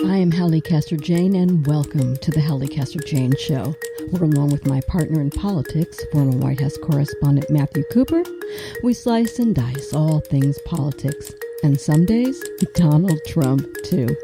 I am Halli Casser-Jayne, and welcome to the Halli Casser-Jayne Show, where along with my partner in politics, former White House correspondent Matthew Cooper, we slice and dice all things politics, and some days, Donald Trump, too.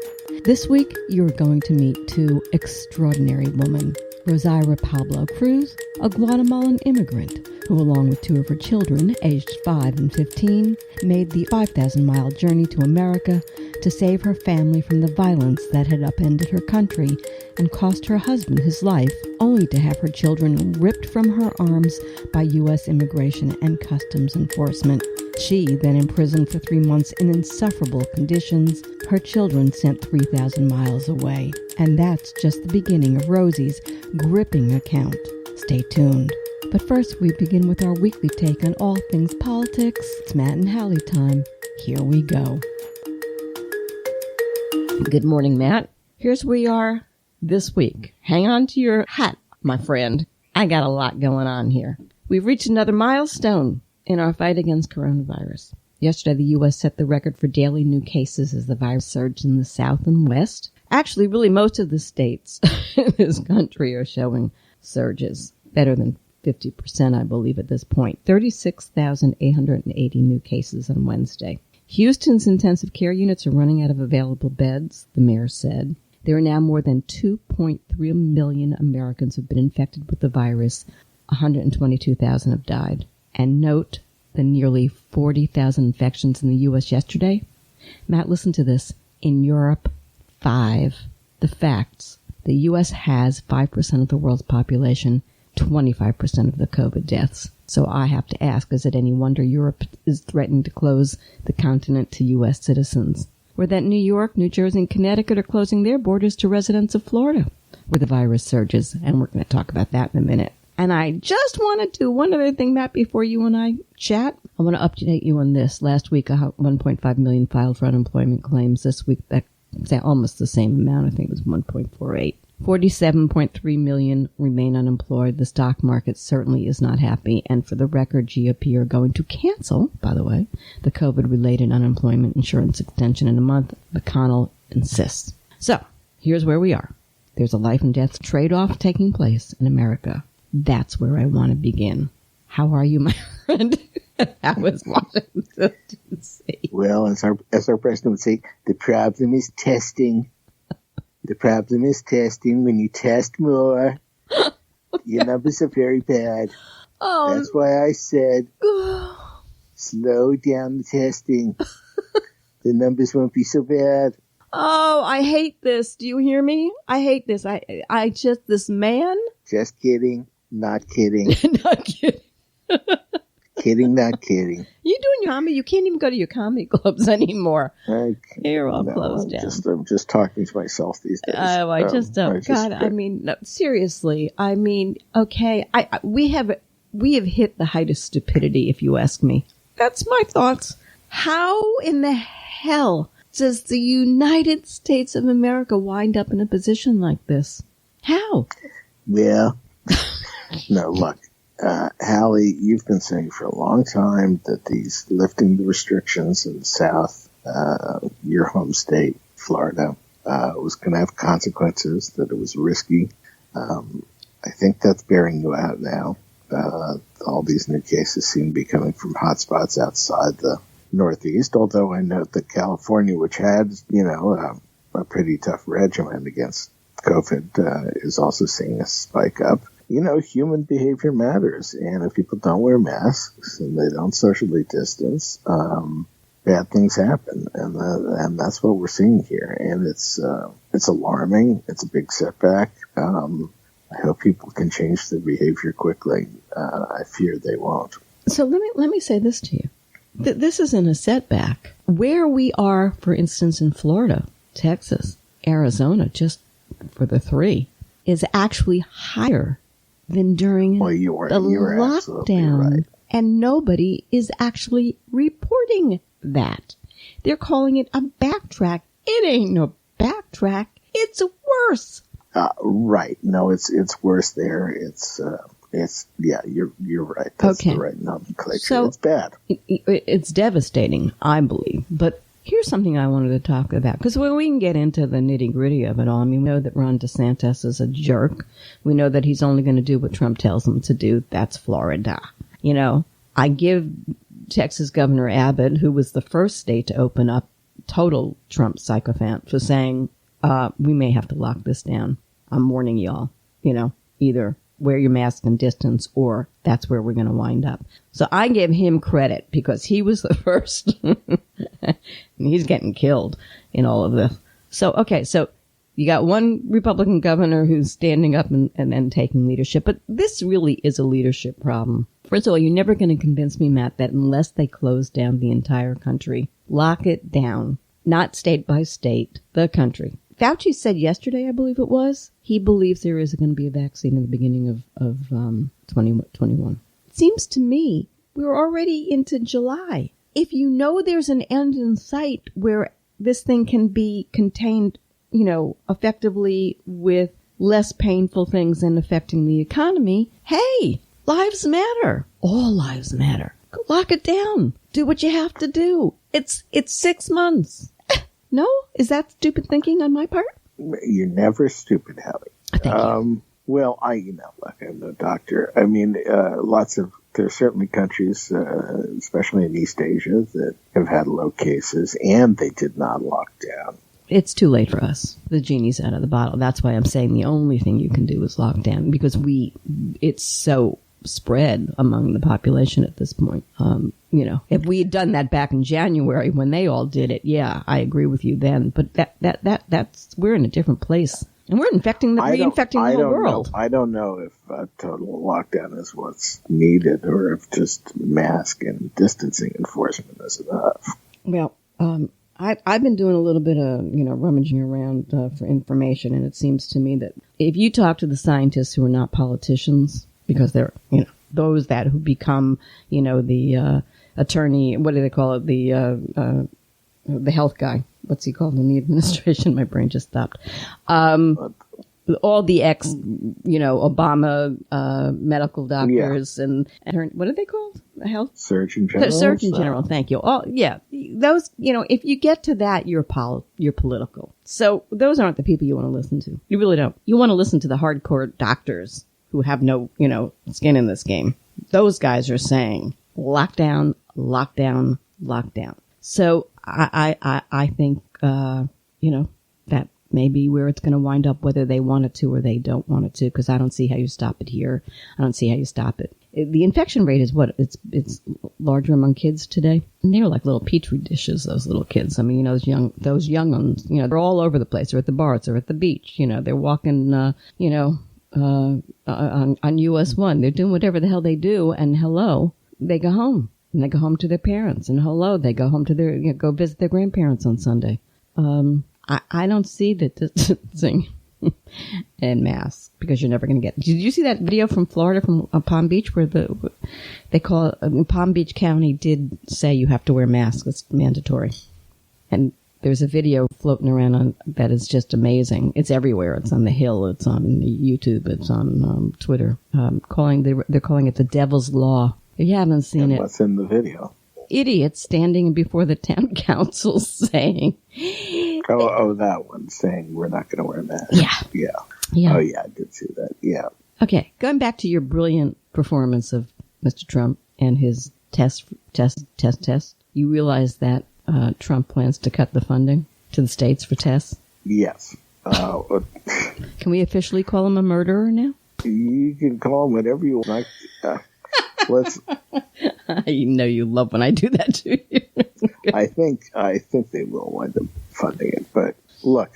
This week, you're going to meet two extraordinary women. Rosaira Pablo Cruz, a Guatemalan immigrant who, along with two of her children, aged 5 and 15, made the 5,000-mile journey to America to save her family from the violence that had upended her country and cost her husband his life, only to have her children ripped from her arms by U.S. Immigration and Customs Enforcement. She, then imprisoned for 3 months in insufferable conditions, her children sent 3,000 miles away. And that's just the beginning of Rosie's gripping account. Stay tuned. But first, we begin with our weekly take on all things politics. It's Matt and Halli time. Here we go. Good morning, Matt. Here's where we are this week. Hang on to your hat, my friend. I got a lot going on here. We've reached another milestone in our fight against coronavirus. Yesterday, the U.S. set the record for daily new cases as the virus surged in the South and West. Actually, really, most of the states in this country are showing surges, better than 50%, I believe, at this point. 36,880 new cases on Wednesday. Houston's intensive care units are running out of available beds, the mayor said. There are now more than 2.3 million Americans who have been infected with the virus. 122,000 have died. And note the nearly 40,000 infections in the U.S. yesterday. Matt, listen to this. In Europe, 5. The facts. The U.S. has 5% of the world's population, 25% of the COVID deaths. So I have to ask, is it any wonder Europe is threatening to close the continent to U.S. citizens? Or that New York, New Jersey, and Connecticut are closing their borders to residents of Florida, where the virus surges. And we're going to talk about that in a minute. And I just want to do one other thing, Matt, before you and I chat. I want to update you on this. Last week, 1.5 million filed for unemployment claims. This week, that's almost the same amount. I think it was 1.48. 47.3 million remain unemployed. The stock market certainly is not happy. And for the record, GOP are going to cancel, by the way, the COVID-related unemployment insurance extension in a month. McConnell insists. So, here's where we are. There's a life and death trade-off taking place in America. That's where I want to begin. How are you, my friend? How is Washington, D.C.? Well, as our president would say, the problem is testing. The problem is testing. When you test more, your numbers are very bad. Oh, that's why I said, slow down the testing. The numbers won't be so bad. Oh, I hate this. Do you hear me? I hate this. This man. Just kidding. Not kidding. Not kidding. Kidding, not kidding. You doing your comedy? You can't even go to your comedy clubs anymore. You're all closed down. I'm just talking to myself these days. Oh, I just don't. I mean, no, seriously. I mean, okay. We have hit the height of stupidity, if you ask me. That's my thoughts. How in the hell does the United States of America wind up in a position like this? How? Well, no, look. Halli, you've been saying for a long time that these lifting the restrictions in the South, your home state, Florida, was going to have consequences, that it was risky. I think that's bearing you out now. All these new cases seem to be coming from hotspots outside the Northeast, although I note that California, which had, a pretty tough regimen against COVID, is also seeing a spike up. Human behavior matters, and if people don't wear masks and they don't socially distance, bad things happen, and that's what we're seeing here, and it's alarming. It's a big setback. I hope people can change their behavior quickly. I fear they won't. So let me say this to you: this isn't a setback. Where we are, for instance, in Florida, Texas, Arizona, just for the three, is actually higher than during the lockdown. Right. And nobody is actually reporting that. They're calling it a backtrack. It ain't no backtrack. It's worse. Right. No, it's worse there. You're right. That's okay. The right nomenclature. So, it's bad. It's devastating, I believe. But Here's something I wanted to talk about, because we can get into the nitty-gritty of it all. I mean, we know that Ron DeSantis is a jerk. We know that he's only going to do what Trump tells him to do. That's Florida. You know, I give Texas Governor Abbott, who was the first state to open up, total Trump sycophant, for saying, we may have to lock this down. I'm warning y'all, you know, either wear your mask and distance, or that's where we're going to wind up. So I give him credit because he was the first. And he's getting killed in all of this. So, okay, so you got one Republican governor who's standing up and then taking leadership. But this really is a leadership problem. First of all, you're never going to convince me, Matt, that unless they close down the entire country, lock it down, not state by state, the country. Fauci said yesterday, I believe it was, he believes there is going to be a vaccine in the beginning of 2021. It seems to me we're already into July. If you know there's an end in sight where this thing can be contained, you know, effectively with less painful things and affecting the economy, hey, lives matter. All lives matter. Lock it down. Do what you have to do. It's 6 months. No? Is that stupid thinking on my part? You're never stupid, Halli. Thank you. Well, look, I'm no doctor. I mean, there are certainly countries, especially in East Asia, that have had low cases, and they did not lock down. It's too late for us. The genie's out of the bottle. That's why I'm saying the only thing you can do is lock down, because it's so spread among the population at this point. You know, if we had done that back in January when they all did it, yeah, I agree with you then. But that's we're in a different place, and we're reinfecting the whole world. I don't know if total lockdown is what's needed, or if just mask and distancing enforcement is enough. Well, I've been doing a little bit of, you know, rummaging around for information, and it seems to me that if you talk to the scientists who are not politicians, because they're, you know, those that who become, you know, the attorney, what do they call it? The health guy. What's he called in the administration? My brain just stopped. All the you know, Obama medical doctors, yeah. and what are they called? Health Surgeon General. Surgeon General. Thank you. All, yeah, those. You know, if you get to that, you're political. So those aren't the people you want to listen to. You really don't. You want to listen to the hardcore doctors who have no, you know, skin in this game. Those guys are saying lockdown, lockdown, lockdown. So I think, you know, that may be where it's going to wind up, whether they want it to or they don't want it to, because I don't see how you stop it here. I don't see how you stop it. The infection rate is what? It's larger among kids today. And they're like little petri dishes, those little kids. I mean, you know, those young ones, you know, they're all over the place. They're at the bars, they're at the beach, you know, they're walking, you know, on US 1. They're doing whatever the hell they do, and hello, they go home. And they go home to their parents, and hello, they go home to their, you know, go visit their grandparents on Sunday. I don't see the distancing and masks, because you're never going to get. Did you see that video from Florida, from Palm Beach, where they call it, Palm Beach County did say you have to wear masks. It's mandatory. And there's a video floating around that is just amazing. It's everywhere. It's on the Hill. It's on YouTube. It's on Twitter. They're calling it the Devil's Law. If you haven't seen it, what's in the video? Idiots standing before the town council saying, "Oh, that one saying we're not going to wear masks." Yeah. Oh, yeah, I did see that. Yeah. Okay, going back to your brilliant performance of Mr. Trump and his test. You realize that Trump plans to cut the funding to the states for tests? Yes. Can we officially call him a murderer now? You can call him whatever you like. Let's. I know you love when I do that to you. I think they will wind up funding it, but look.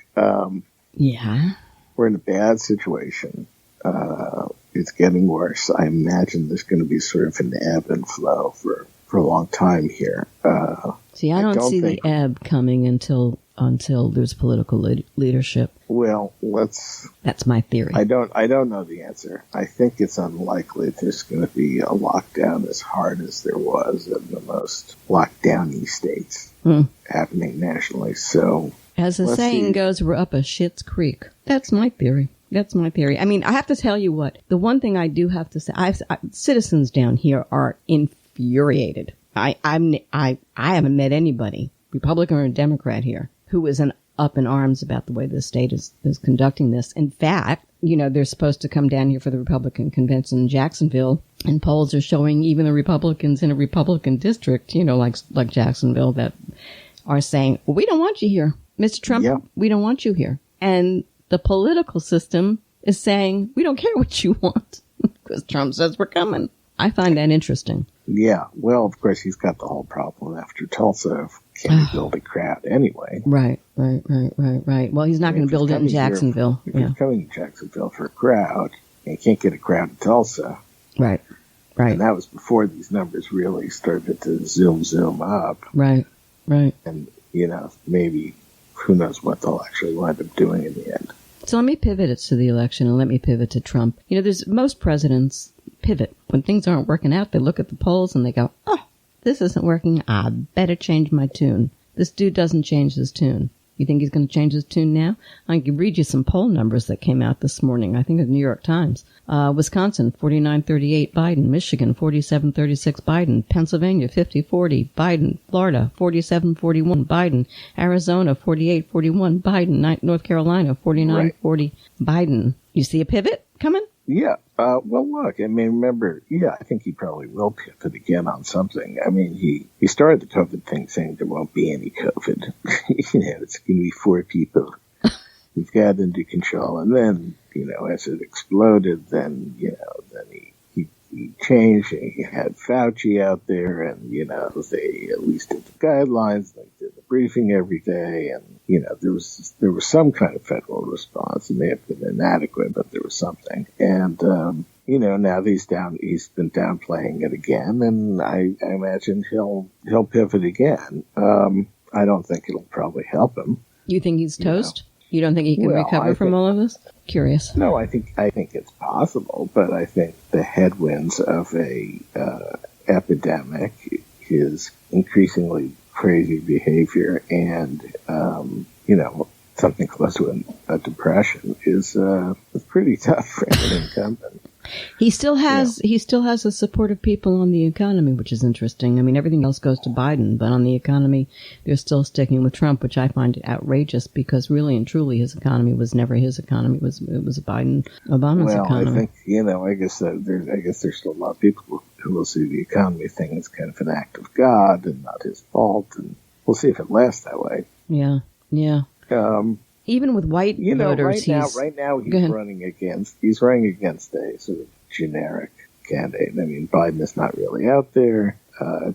Yeah. We're in a bad situation. It's getting worse. I imagine there's going to be sort of an ebb and flow for a long time here. See, I don't see the ebb coming until there's political leadership. Well, That's my theory. I don't know the answer. I think it's unlikely there's going to be a lockdown as hard as there was in the most lockdowny states happening nationally. So, as the saying goes, we're up a shit's creek. That's my theory. I mean, I have to tell you what. The one thing I do have to say, citizens down here are infuriated. I haven't met anybody Republican or a Democrat here, who is up in arms about the way the state is conducting this. In fact, they're supposed to come down here for the Republican convention in Jacksonville, and polls are showing even the Republicans in a Republican district, like Jacksonville, that are saying, well, we don't want you here. Mr. Trump, we don't want you here. And the political system is saying, we don't care what you want, because Trump says we're coming. I find that interesting. Yeah. Well, of course, he's got the whole problem after Tulsa of can he build a crowd anyway? Right. Well, he's not going to build it in Jacksonville. If you're coming to Jacksonville for a crowd, and you can't get a crowd in Tulsa. Right. And that was before these numbers really started to zoom up. Right. And, maybe who knows what they'll actually wind up doing in the end. So let me pivot it to the election, and let me pivot to Trump. There's most presidents pivot. When things aren't working out, they look at the polls and they go, oh, this isn't working. I better change my tune. This dude doesn't change his tune. You think he's going to change his tune now? I can read you some poll numbers that came out this morning. I think of the New York Times. Wisconsin, 49-38 Biden. Michigan, 47-36 Biden. Pennsylvania, 50-40 Biden. Florida, 47-41 Biden. Arizona, 48-41 Biden. North Carolina, 49-40 Biden. You see a pivot coming? Yeah. Well, look, remember, I think he probably will pivot again on something. He started the COVID thing saying there won't be any COVID. It's going to be 4 people. We've got under control. And then, as it exploded, then he changed. And he had Fauci out there, and, they at least did the guidelines. They did the briefing every day. And, there was some kind of federal response. It may have been inadequate, but there was something. And, now he's been downplaying it again, and I imagine he'll pivot again. I don't think it'll probably help him. You think he's toast? You don't think he can recover from all of this? Curious. No, I think it's possible, but I think the headwinds of a epidemic, his increasingly crazy behavior, and something close to a depression is pretty tough for an incumbent. He still has a support of people on the economy, which is interesting. Everything else goes to Biden, but on the economy, they're still sticking with Trump, which I find outrageous because really and truly his economy was never his economy. It was Obama's economy. I think, I guess there's still a lot of people who will see the economy thing as kind of an act of God and not his fault, and we'll see if it lasts that way. Yeah. Even with white voters, right now he's running against a sort of generic candidate. Biden is not really out there.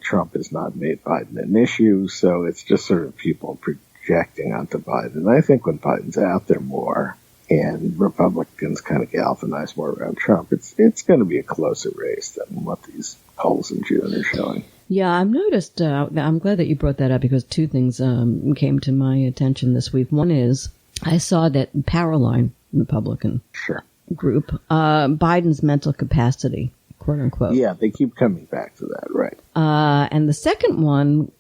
Trump has not made Biden an issue, so it's just sort of people projecting onto Biden. And I think when Biden's out there more and Republicans kind of galvanize more around Trump, it's going to be a closer race than what these polls in June are showing. Yeah, I've noticed, I'm glad that you brought that up because 2 things came to my attention this week. One is I saw that Powerline Republican group, Biden's mental capacity, quote unquote. Yeah, they keep coming back to that, right. And the second one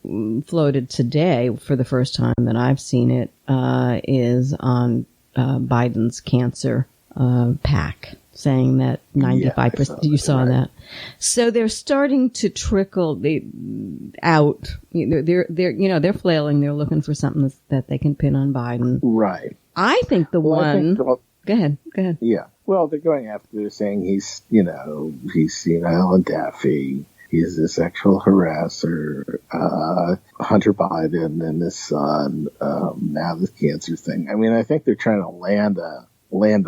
floated today for the first time that I've seen it, is on Biden's cancer PAC, saying that 95%. You saw that. So they're starting to trickle out. They're flailing. They're looking for something that they can pin on Biden. Right. I think Go ahead. Yeah. Well, they're saying he's senile and daffy. He's a sexual harasser. Hunter Biden and his son. Now this cancer thing. I think they're trying to land a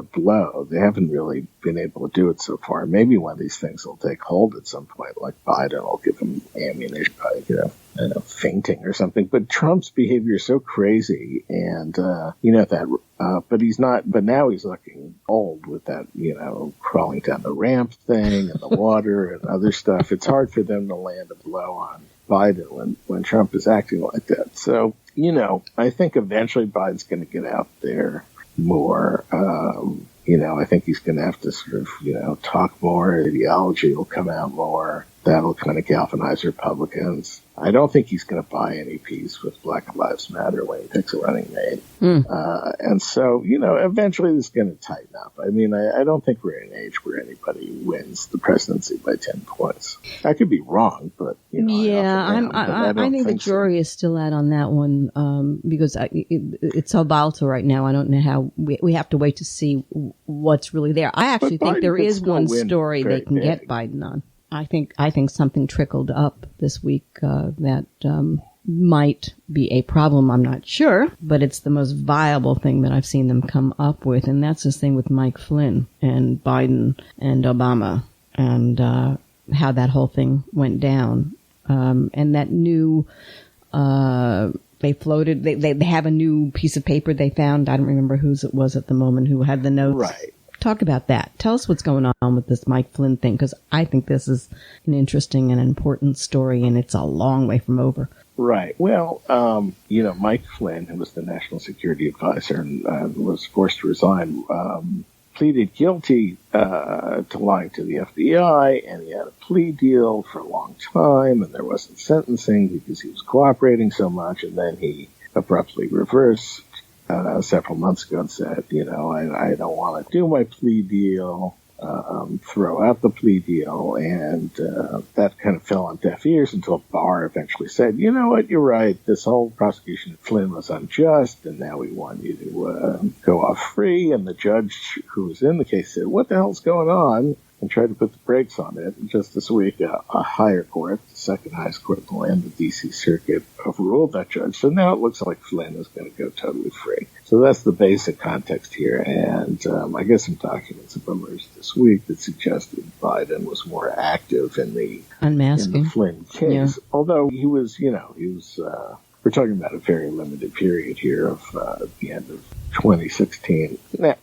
blow. They haven't really been able to do it so far. Maybe one of these things will take hold at some point, like Biden will give him ammunition by, fainting or something. But Trump's behavior is so crazy, and but now he's looking old with that, crawling down the ramp thing and the water and other stuff. It's hard for them to land a blow on Biden when Trump is acting like that. So, I think eventually Biden's going to get out there more. I think he's going to have to sort of, talk more. Ideology will come out more. that'll kind of galvanize Republicans. I don't think he's going to buy any peace with Black Lives Matter when he picks a running mate. And so, eventually this is going to tighten up. I mean, I don't think we're in an age where anybody wins the presidency by 10 points. I could be wrong, but, I think the jury is still out on that one because it's so volatile right now. I don't know how we have to wait to see what's really there. I actually think there is one story they can get Biden on. I think something trickled up this week that might be a problem. I'm not sure, but it's the most viable thing that I've seen them come up with, and that's this thing with Mike Flynn and Biden and Obama and how that whole thing went down. And that new they floated. They have a new piece of paper they found. I don't remember whose it was at the moment who had the notes. Right. Talk about that. Tell us what's going on with this Mike Flynn thing, because I think this is an interesting and important story, and it's a long way from over. Right. Well, Mike Flynn, who was the National Security Advisor and was forced to resign, pleaded guilty to lying to the FBI, and he had a plea deal for a long time, and there wasn't sentencing because he was cooperating so much, and then he abruptly reversed several months ago and said, I don't want to do my plea deal, throw out the plea deal, and that kind of fell on deaf ears until Barr eventually said, you know what, you're right, this whole prosecution of Flynn was unjust, and now we want you to go off free, and the judge who was in the case said, what the hell's going on? And tried to put the brakes on it. And just this week, a higher court, the second highest court in the land, the D.C. Circuit, overruled that judge. So now it looks like Flynn is going to go totally free. So that's the basic context here. And I guess some documents have emerged this week that suggested Biden was more active in the Flynn case. Yeah. Although he was, we're talking about a very limited period here of the end of 2016. Now,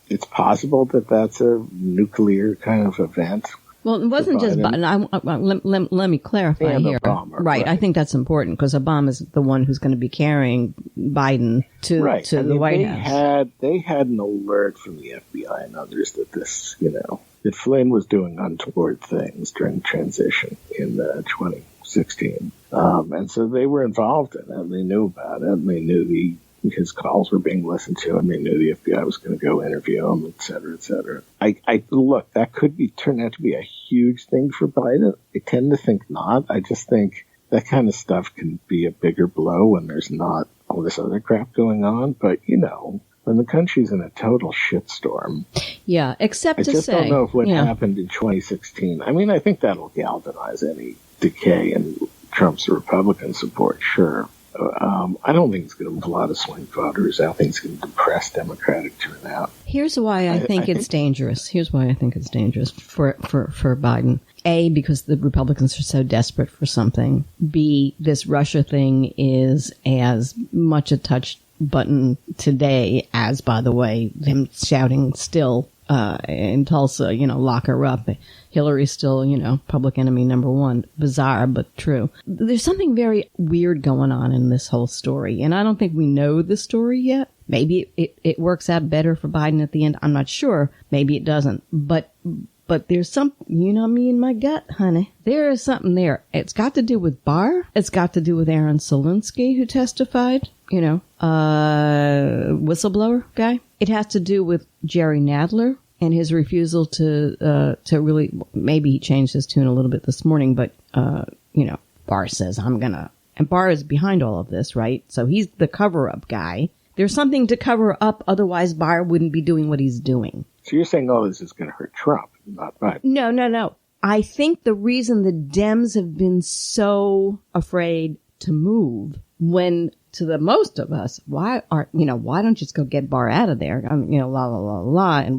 it's possible that that's a nuclear kind of event. Well, it wasn't just Biden. Let me clarify and here. Obama, right. I think that's important because Obama's the one who's going to be carrying Biden to the White House. They had an alert from the FBI and others that this, that Flynn was doing untoward things during transition in 2016. And so they were involved in it. They knew about it. And they knew his calls were being listened to, and they knew the FBI was going to go interview him, et cetera, et cetera. Look, that could turn out to be a huge thing for Biden. I tend to think not. I just think that kind of stuff can be a bigger blow when there's not all this other crap going on. But, when the country's in a total shitstorm. Yeah, I just don't know if what happened in 2016. I mean, I think that'll galvanize any decay in Trump's Republican support, sure. I don't think it's going to move a lot of swing voters. I don't think it's going to depress Democratic turnout. Here's why I think it's dangerous. Here's why I think it's dangerous for Biden. A, because the Republicans are so desperate for something. B, this Russia thing is as much a touch button today as, by the way, them shouting still in Tulsa, lock her up. Hillary's still, public enemy number one. Bizarre, but true. There's something very weird going on in this whole story, and I don't think we know the story yet. Maybe it works out better for Biden at the end. I'm not sure. Maybe it doesn't. But there's some, me in my gut, honey. There is something there. It's got to do with Barr. It's got to do with Aaron Solinsky, who testified, whistleblower guy. It has to do with Jerry Nadler and his refusal to really, maybe he changed his tune a little bit this morning, but, Barr says, and Barr is behind all of this, right? So he's the cover-up guy. There's something to cover up, otherwise Barr wouldn't be doing what he's doing. So you're saying all this is going to hurt Trump, not Biden? No. I think the reason the Dems have been so afraid to move when, to the most of us, why don't you just go get Barr out of there? And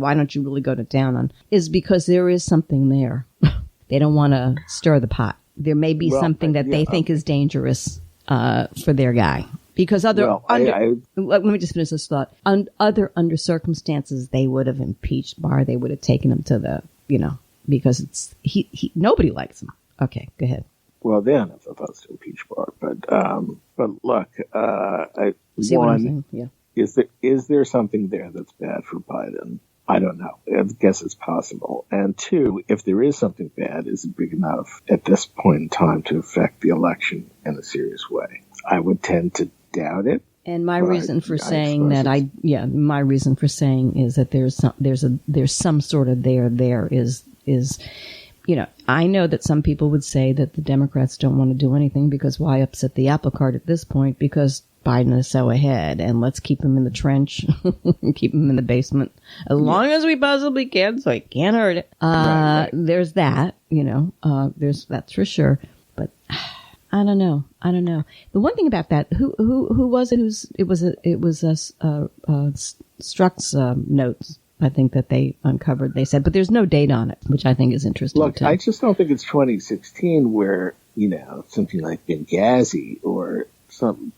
why don't you really go to town on, is because there is something there. They don't want to stir the pot. There may be something that they think is dangerous, for their guy. Because let me just finish this thought. Under circumstances, they would have impeached Barr. They would have taken him to the, because he nobody likes him. Okay, go ahead. Well, they're not supposed to impeach Barr, but look, See what I'm saying? Yeah. Is there something there that's bad for Biden? I don't know. I guess it's possible. And two, if there is something bad, is it big enough at this point in time to affect the election in a serious way? I would tend to doubt it. And my reason for saying that my reason for saying is that there's some sort of there is, you know, I know that some people would say that the Democrats don't want to do anything because why upset the apple cart at this point? Because Biden is so ahead, and let's keep him in the trench, keep him in the basement as long as we possibly can, so he can't hurt it. Right. There's that, you know, that's for sure. But I don't know. The one thing about that, who was it? It was Strzok's notes. I think that they uncovered. They said, but there's no date on it, which I think is interesting. Look, I just don't think it's 2016 where, you know, something like Benghazi or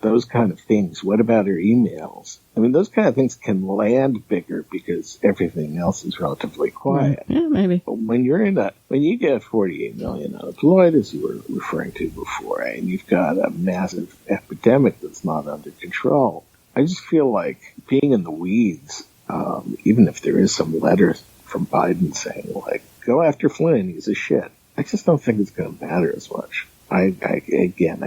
those kind of things. What about her emails? I mean, those kind of things can land bigger because everything else is relatively quiet. Right. Yeah, maybe. But when you get 48 million unemployed, as you were referring to before, and you've got a massive epidemic that's not under control, I just feel like being in the weeds, even if there is some letter from Biden saying, like, go after Flynn, he's a shit, I just don't think it's going to matter as much. I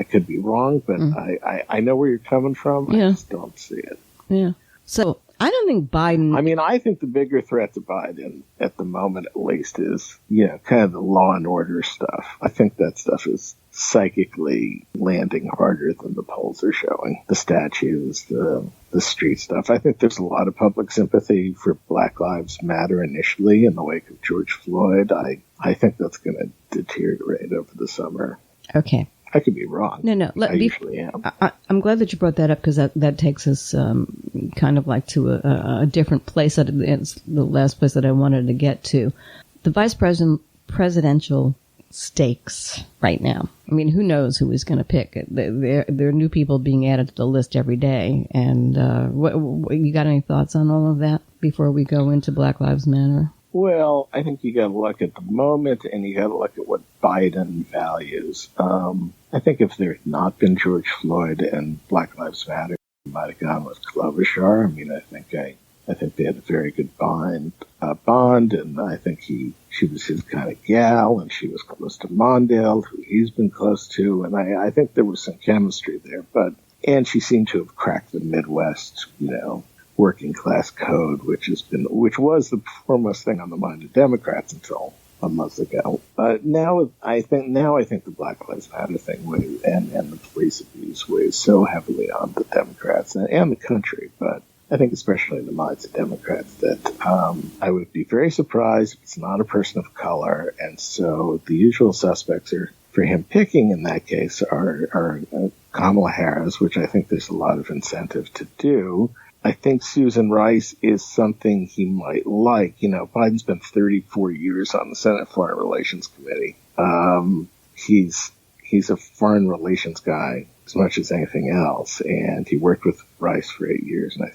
could be wrong, but I know where you're coming from. Yeah. I just don't see it. Yeah. So I don't think Biden. I mean, I think the bigger threat to Biden at the moment, at least, is, you know, kind of the law and order stuff. I think that stuff is psychically landing harder than the polls are showing. The statues, the street stuff. I think there's a lot of public sympathy for Black Lives Matter initially in the wake of George Floyd. I think that's going to deteriorate over the summer. Okay. I could be wrong. No. I usually am. I'm glad that you brought that up because that takes us kind of like to a different place. It's the last place that I wanted to get to. The vice presidential stakes right now. I mean, who knows who he's going to pick? There are new people being added to the list every day. And you got any thoughts on all of that before we go into Black Lives Matter? Well, I think you got to look at the moment, and you got to look at what Biden values. I think if there had not been George Floyd and Black Lives Matter, he might have gone with Klobuchar. I mean, I think they had a very good bond, and I think she was his kind of gal, and she was close to Mondale, who he's been close to, and I think there was some chemistry there. And she seemed to have cracked the Midwest, you know, working class code, which was the foremost thing on the mind of Democrats until a month ago. Now I think the Black Lives Matter thing weighs, and the police abuse weighs so heavily on the Democrats and the country, but I think especially in the minds of Democrats that I would be very surprised if it's not a person of color, and so the usual suspects are for him picking in that case are Kamala Harris, which I think there's a lot of incentive to do. I think Susan Rice is something he might like. You know, Biden spent 34 years on the Senate Foreign Relations Committee. He's a foreign relations guy as much as anything else, and he worked with Rice for 8 years. And I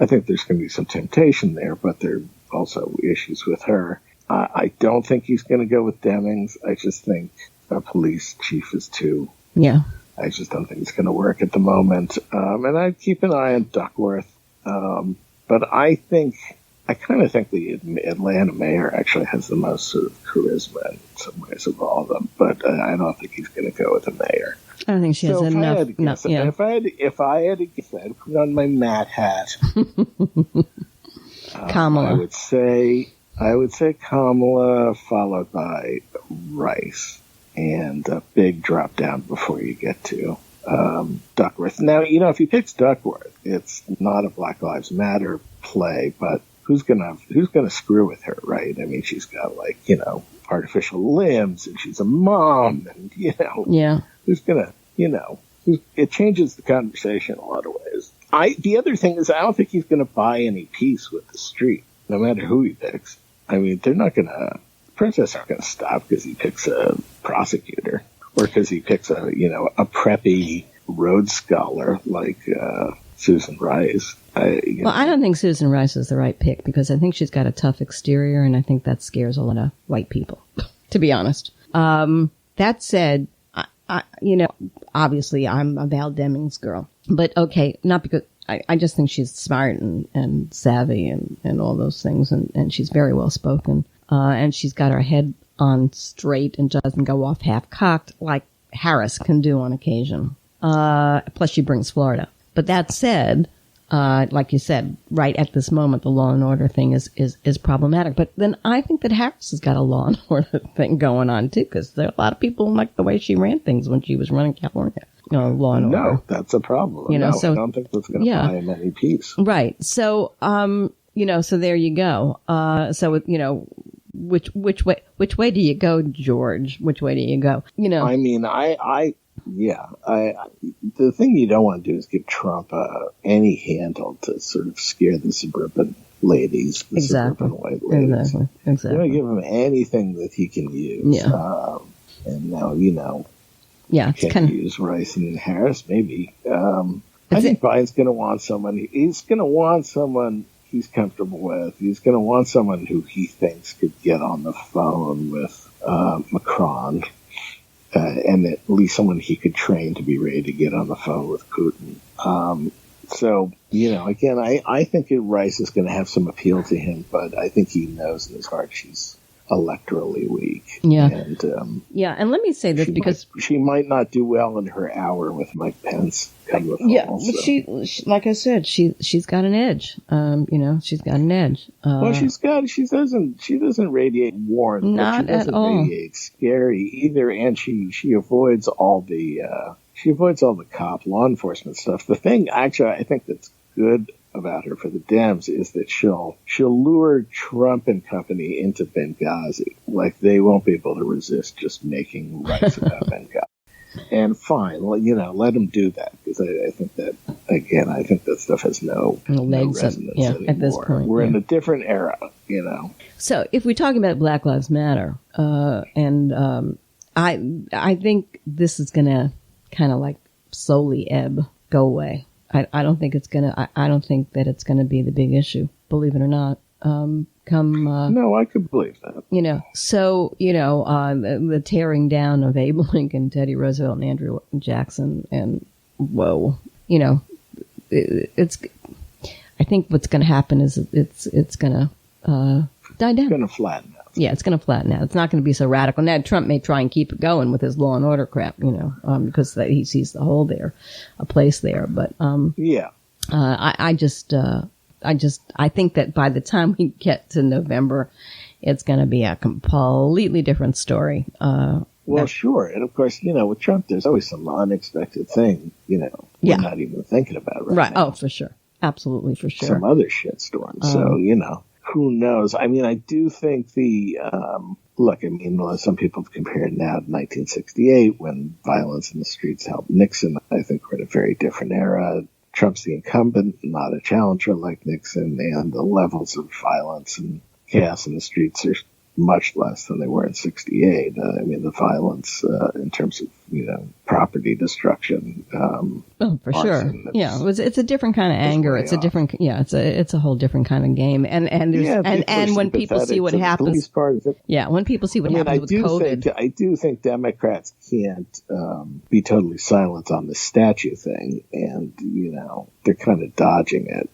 think there's going to be some temptation there, but there are also issues with her. I don't think he's going to go with Demings. I just think a police chief is too. Yeah. I just don't think it's going to work at the moment. And I'd keep an eye on Duckworth. But I kind of think the Atlanta mayor actually has the most sort of charisma in some ways of all of them, but I don't think he's going to go with the mayor. I don't think she has enough. If I had to guess, I'd put on my Matt hat. Kamala. I would say Kamala, followed by Rice, and a big drop down before you get to Duckworth. Now, you know, if he picks Duckworth, it's not a Black Lives Matter play, but who's gonna screw with her, right? I mean, she's got, like, you know, artificial limbs, and she's a mom, and, you know, yeah, who's gonna, you know, it changes the conversation in a lot of ways. The other thing is, I don't think he's gonna buy any peace with the street, no matter who he picks. I mean, the protests aren't gonna stop because he picks a prosecutor, or because he picks a preppy Rhodes Scholar like Susan Rice. I don't think Susan Rice is the right pick because I think she's got a tough exterior, and I think that scares a lot of white people, to be honest. That said, I obviously I'm a Val Demings girl, but okay, not because I just think she's smart and savvy and all those things, and she's very well spoken. And she's got her head on straight and doesn't go off half-cocked like Harris can do on occasion. Plus she brings Florida. But that said, like you said, right at this moment, the law and order thing is problematic. But then I think that Harris has got a law and order thing going on, too, because there are a lot of people who like the way she ran things when she was running California. Law and order. No, that's a problem. So, I don't think that's going to buy him any peace. Right. So, so there you go. Which way do you go, George? Which way do you go? I mean, the thing you don't want to do is give Trump any handle to sort of scare the suburban ladies, the suburban white ladies. Exactly. You don't give him anything that he can use. Yeah. And now, can use Rice and Harris, maybe. I think Biden's going to want someone. He's going to want someone he's comfortable with. He's going to want someone who he thinks could get on the phone with Macron. And at least someone he could train to be ready to get on the phone with Putin. Again, I think Rice is going to have some appeal to him, but I think he knows in his heart she's electorally weak. Yeah. And, and let me say this because she might not do well in her hour with Mike Pence. But she, like I said, she's got an edge. She's got an edge. She doesn't radiate warning. Not but she doesn't at all. Radiate scary either, and she avoids all the cop law enforcement stuff. The thing, actually, I think that's good about her for the Dems is that she'll lure Trump and company into Benghazi. Like they won't be able to resist just making rights about Benghazi. And fine, let him do that because I think that stuff has no resonance anymore. At this point. We're in a different era, So if we're talking about Black Lives Matter, I think this is going to kind of like slowly go away. I don't think it's gonna. I don't think that it's gonna be the big issue. Believe it or not. No, I could believe that. The tearing down of Abe Lincoln, Teddy Roosevelt, and Andrew Jackson, and it's. I think what's going to happen is it's going to die down. It's going to flatten out. Yeah, it's going to flatten out. It's not going to be so radical. Now, Trump may try and keep it going with his law and order crap, because he sees the hole there, a place there. But I think that by the time we get to November, it's going to be a completely different story. Sure. And of course, with Trump, there's always some unexpected thing, we're not even thinking about right now. Oh, for sure. Absolutely, for sure. Some other shitstorm. So, who knows? I mean, I do think some people have compared now to 1968 when violence in the streets helped Nixon. I think we're in a very different era. Trump's the incumbent, not a challenger like Nixon, and the levels of violence and chaos in the streets are much less than they were in 68. The violence in terms of, property destruction. For sure. Yeah. It's a different kind of anger. It's a different, it's a whole different kind of game. And when people see what happens. When people see what happens with COVID. I do think Democrats can't be totally silent on the statue thing. And, they're kind of dodging it.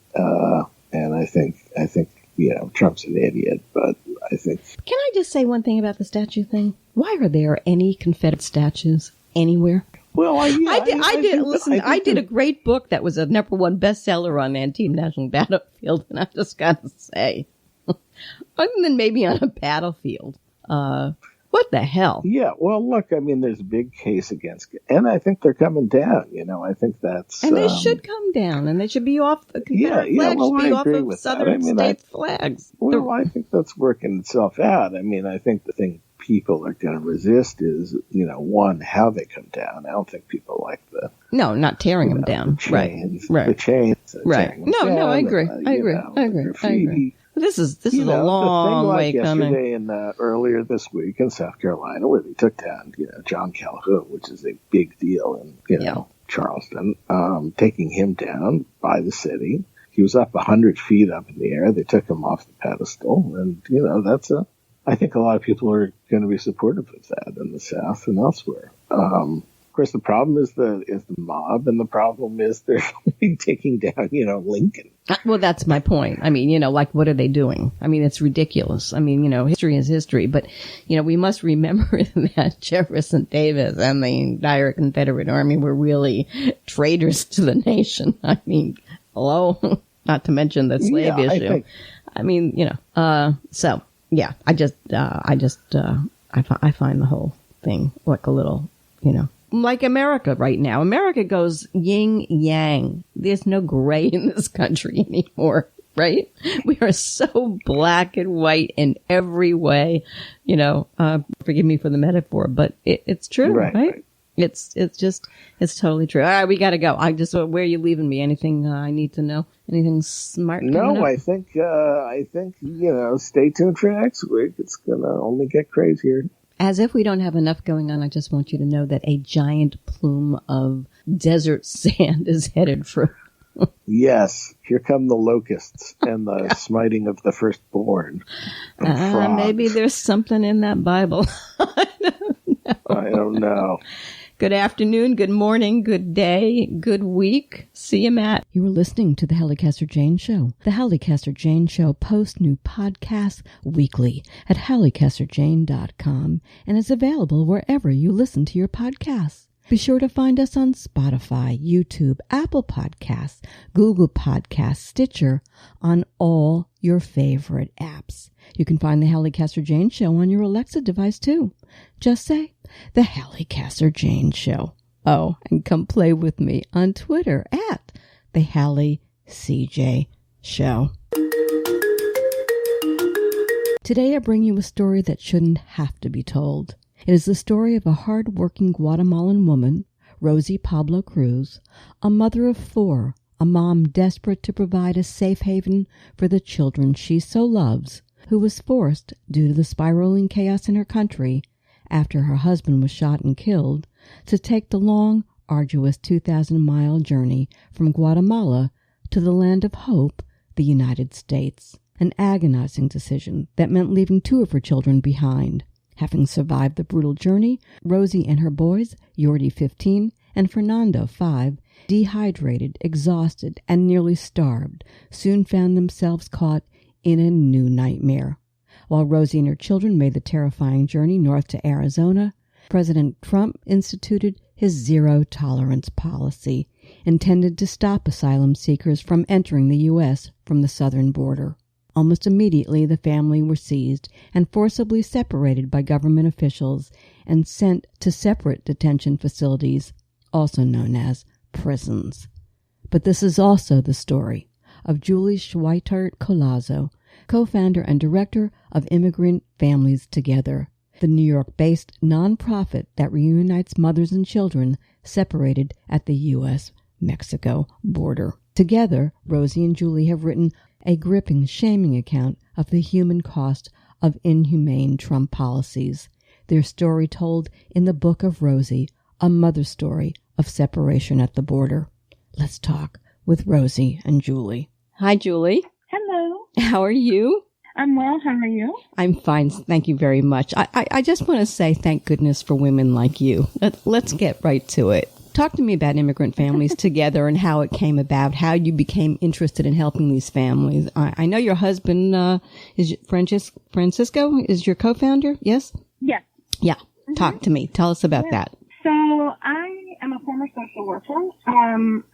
And I think, Trump's an idiot, but I think. Can I just say one thing about the statue thing? Why are there any Confederate statues anywhere? Well, I did a great book that was a #1 bestseller on Antietam National Battlefield, and I just got to say, other than maybe on a battlefield, what the hell? Yeah, well, look, there's a big case against, and I think they're coming down. I think that's, and they should come down, and they should be off the Confederate flags. Should be off of Southern states' flags. Well, I think that's working itself out. I think the thing people are going to resist is, one, how they come down. I don't think people like not tearing them down. The chains, right. The chains. Right. No, I agree. I agree. This is a long way coming. Yesterday earlier this week in South Carolina, where they took down, John Calhoun, which is a big deal in, Charleston, taking him down by the city. He was up 100 feet up in the air. They took him off the pedestal, and I think a lot of people are going to be supportive of that in the South and elsewhere. course, the problem is the mob, and the problem is they're taking down, Lincoln. Well, that's my point. I mean, like, what are they doing? I mean, it's ridiculous. I mean, history is history, but, we must remember that Jefferson Davis and the entire Confederate Army were really traitors to the nation. I mean, hello? Not to mention the slave issue. I mean, so, yeah, I find the whole thing like a little, like America right now. America goes yin yang. There's no gray in this country anymore, right? We are so black and white in every way, forgive me for the metaphor, but it's true, right? It's totally true. All right, we got to go. Where are you leaving me? Anything I need to know? Anything smart? No, I think, stay tuned for next week. It's going to only get crazier. As if we don't have enough going on, I just want you to know that a giant plume of desert sand is headed for. Yes, here come the locusts and the smiting of the firstborn. Maybe there's something in that Bible. I don't know. Good afternoon, good morning, good day, good week. See you, Matt. You were listening to the Halli Casser-Jayne Show. The Halli Casser-Jayne Show posts new podcasts weekly at hallicasserjayne.com and is available wherever you listen to your podcasts. Be sure to find us on Spotify, YouTube, Apple Podcasts, Google Podcasts, Stitcher, on all your favorite apps. You can find the Halli Casser-Jayne Show on your Alexa device, too. Just say, the Halli Casser-Jayne Show. Oh, and come play with me on Twitter at the Halli CJ Show. Today I bring you a story that shouldn't have to be told. It is the story of a hard-working Guatemalan woman, Rosie Pablo Cruz, a mother of 4, a mom desperate to provide a safe haven for the children she so loves, who was forced, due to the spiraling chaos in her country, after her husband was shot and killed, to take the long, arduous 2,000-mile journey from Guatemala to the land of hope, the United States. An agonizing decision that meant leaving 2 of her children behind. Having survived the brutal journey, Rosie and her boys, Yordi 15 and Fernando 5, dehydrated, exhausted, and nearly starved, soon found themselves caught in a new nightmare. While Rosie and her children made the terrifying journey north to Arizona, President Trump instituted his zero-tolerance policy, intended to stop asylum seekers from entering the U.S. from the southern border. Almost immediately, the family were seized and forcibly separated by government officials and sent to separate detention facilities, also known as prisons. But this is also the story of Julie Schwietert Collazo, co-founder and director of Immigrant Families Together, the New York-based nonprofit that reunites mothers and children separated at the U.S.-Mexico border. Together, Rosie and Julie have written a gripping, shaming account of the human cost of inhumane Trump policies. Their story told in the Book of Rosy, a mother's story of separation at the border. Let's talk with Rosie and Julie. Hi, Julie. Hello. How are you? I'm well. How are you? I'm fine. Thank you very much. I just want to say thank goodness for women like you. Let's get right to it. Talk to me about Immigrant Families Together and how it came about, how you became interested in helping these families. I know your husband is Francisco, is your co-founder, yes? Yes. Yeah. Mm-hmm. Talk to me. Tell us about that. So I am a former social worker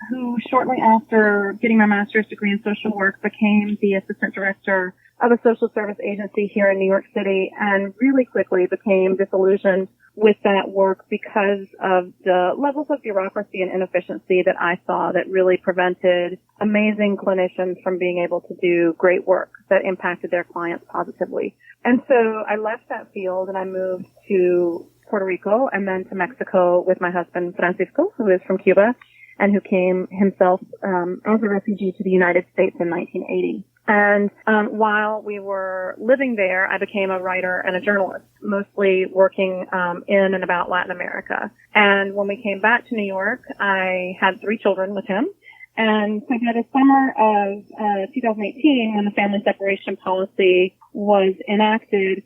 who shortly after getting my master's degree in social work became the assistant director of a social service agency here in New York City and really quickly became disillusioned with that work because of the levels of bureaucracy and inefficiency that I saw that really prevented amazing clinicians from being able to do great work that impacted their clients positively. And so I left that field and I moved to Puerto Rico and then to Mexico with my husband Francisco, who is from Cuba and who came himself as a refugee to the United States in 1980. And while we were living there, I became a writer and a journalist, mostly working in and about Latin America. And when we came back to New York, I had 3 children with him. And so by the summer of 2018, when the family separation policy was enacted,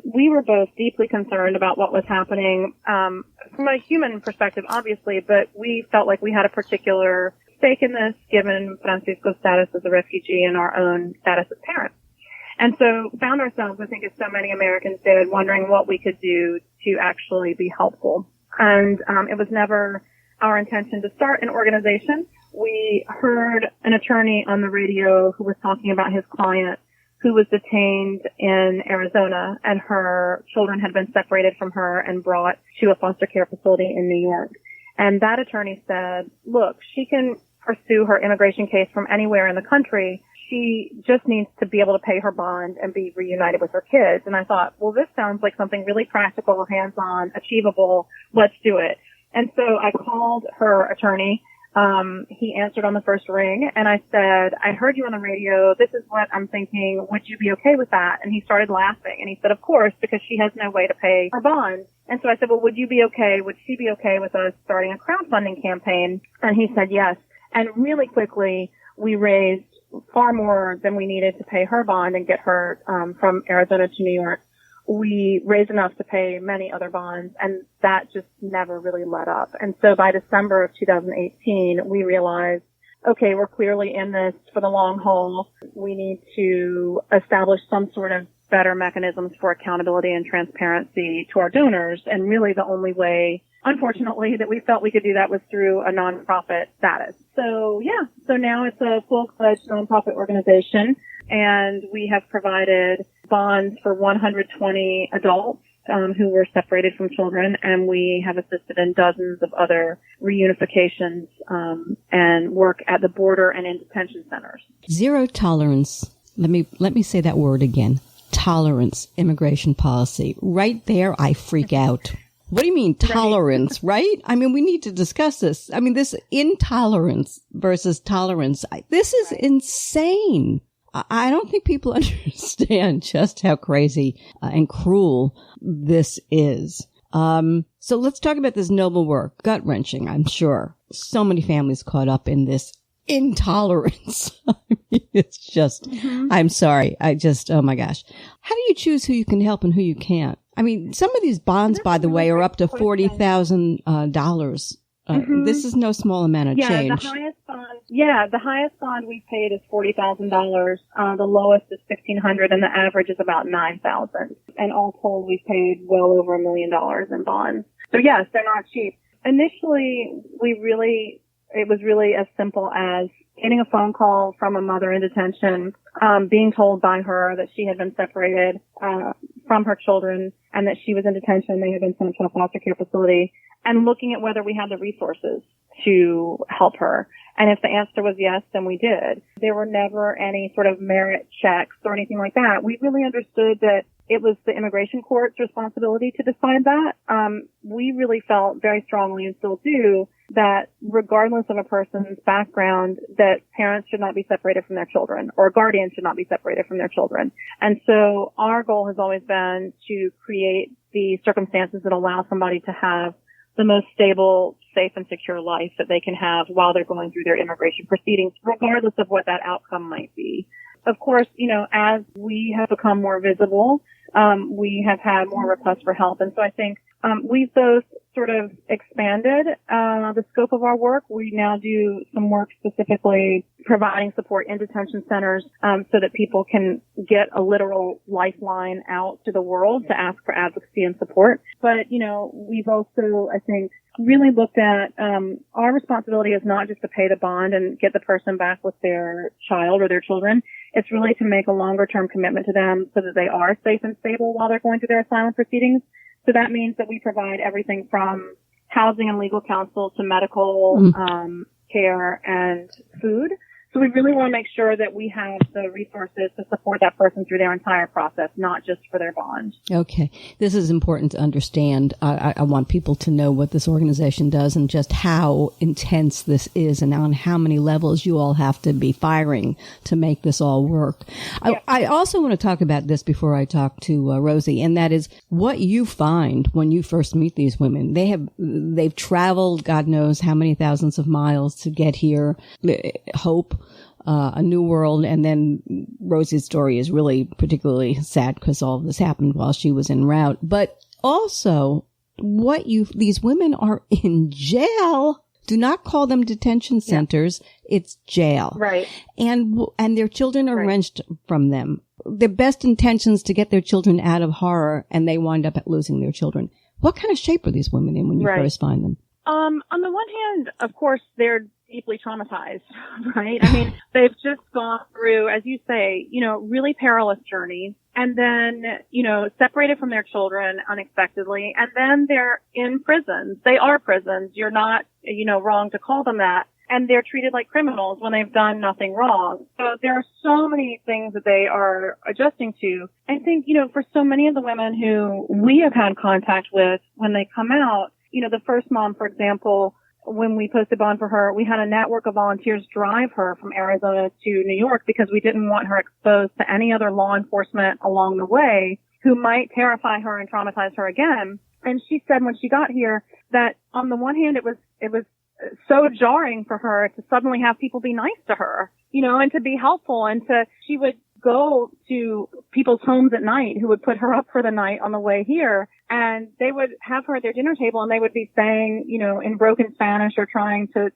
we were both deeply concerned about what was happening from a human perspective, obviously, but we felt like we had a particular stake in this, given Francisco's status as a refugee and our own status as parents. And so found ourselves, I think as so many Americans did, wondering what we could do to actually be helpful. And it was never our intention to start an organization. We heard an attorney on the radio who was talking about his client who was detained in Arizona, and her children had been separated from her and brought to a foster care facility in New York. And that attorney said, look, she can pursue her immigration case from anywhere in the country. She just needs to be able to pay her bond and be reunited with her kids. And I thought, well, this sounds like something really practical, hands-on, achievable. Let's do it. And so I called her attorney. He answered on the first ring, and I said, I heard you on the radio. This is what I'm thinking. Would you be okay with that? And he started laughing, and he said, of course, because she has no way to pay her bond. And so I said, well, would you be okay? Would she be okay with us starting a crowdfunding campaign? And he said yes. And really quickly, we raised far more than we needed to pay her bond and get her from Arizona to New York. We raised enough to pay many other bonds, and that just never really let up. And so by December of 2018, we realized, okay, we're clearly in this for the long haul. We need to establish some sort of better mechanisms for accountability and transparency to our donors. And really the only way, unfortunately, that we felt we could do that was through a nonprofit status. So now it's a full-fledged nonprofit organization, and we have provided bonds for 120 adults who were separated from children, and we have assisted in dozens of other reunifications and work at the border and in detention centers. Zero tolerance. Let me say that word again. Tolerance immigration policy. Right there, I freak out. What do you mean tolerance, right? I mean, we need to discuss this. I mean, this intolerance versus tolerance, this is insane. I don't think people understand just how crazy and cruel this is. So let's talk about this noble work. Gut-wrenching, I'm sure. So many families caught up in this intolerance. I mean, it's just, I'm sorry. Oh my gosh. How do you choose who you can help and who you can't? I mean, some of these bonds, by the way, are up to $40,000. This is no small amount of change. The highest bond we paid is $40,000. The lowest is $1,600, and the average is about $9,000. And all told, we've paid well over $1 million in bonds. So yes, they're not cheap. Initially, it was really as simple as getting a phone call from a mother in detention, being told by her that she had been separated from her children and that she was in detention. They had been sent to a foster care facility, and looking at whether we had the resources to help her. And if the answer was yes, then we did. There were never any sort of merit checks or anything like that. We really understood that it was the immigration court's responsibility to decide that. We really felt very strongly, and still do, that regardless of a person's background, that parents should not be separated from their children, or guardians should not be separated from their children. And so our goal has always been to create the circumstances that allow somebody to have the most stable, safe, and secure life that they can have while they're going through their immigration proceedings, regardless of what that outcome might be. Of course, as we have become more visible, we have had more requests for help. And so I think we've both sort of expanded the scope of our work. We now do some work specifically providing support in detention centers so that people can get a literal lifeline out to the world to ask for advocacy and support. But, we've also, I think, really looked at our responsibility is not just to pay the bond and get the person back with their child or their children. It's really to make a longer-term commitment to them so that they are safe and stable while they're going through their asylum proceedings. So that means that we provide everything from housing and legal counsel to medical care and food, So we really want to make sure that we have the resources to support that person through their entire process, not just for their bond. Okay. This is important to understand. I want people to know what this organization does and just how intense this is and on how many levels you all have to be firing to make this all work. Yeah. I also want to talk about this before I talk to Rosie, and that is what you find when you first meet these women. They've traveled God knows how many thousands of miles to get here. Hope. A new world, and then Rosie's story is really particularly sad because all of this happened while she was en route. But also, these women are in jail. Do not call them detention centers. Yeah. It's jail. Right. And their children are wrenched from them. Their best intentions to get their children out of horror, and they wind up losing their children. What kind of shape are these women in when you first find them? On the one hand, of course, they're deeply traumatized, right? I mean, they've just gone through, as you say, really perilous journeys, and then, separated from their children unexpectedly, and then they're in prisons. They are prisons. You're not, wrong to call them that. And they're treated like criminals when they've done nothing wrong. So there are so many things that they are adjusting to. I think, for so many of the women who we have had contact with when they come out, the first mom, for example, when we posted bond for her, we had a network of volunteers drive her from Arizona to New York because we didn't want her exposed to any other law enforcement along the way who might terrify her and traumatize her again. And she said when she got here that on the one hand, it was so jarring for her to suddenly have people be nice to her, and to be helpful, and she would go to people's homes at night who would put her up for the night on the way here, and they would have her at their dinner table, and they would be saying, in broken Spanish or trying to,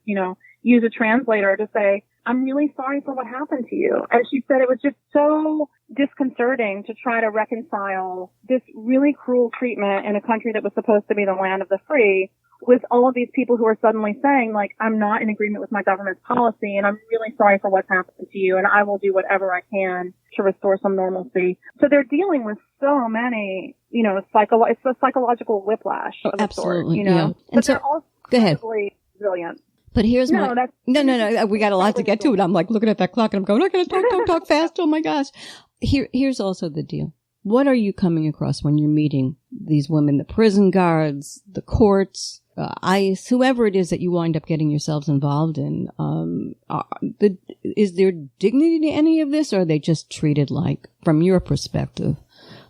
use a translator to say, I'm really sorry for what happened to you. And she said it was just so disconcerting to try to reconcile this really cruel treatment in a country that was supposed to be the land of the free with all of these people who are suddenly saying, like, I'm not in agreement with my government's policy, and I'm really sorry for what's happened to you, and I will do whatever I can to restore some normalcy. So they're dealing with so many, it's a psychological whiplash of a sort, Yeah. But they're also incredibly resilient. But here's no. We got a lot to get to, and I'm like looking at that clock, and I'm going, I gotta talk fast. Oh my gosh. Here's also the deal. What are you coming across when you're meeting these women, the prison guards, the courts, ICE, whoever it is that you wind up getting yourselves involved in? Is there dignity to any of this, or are they just treated like, from your perspective,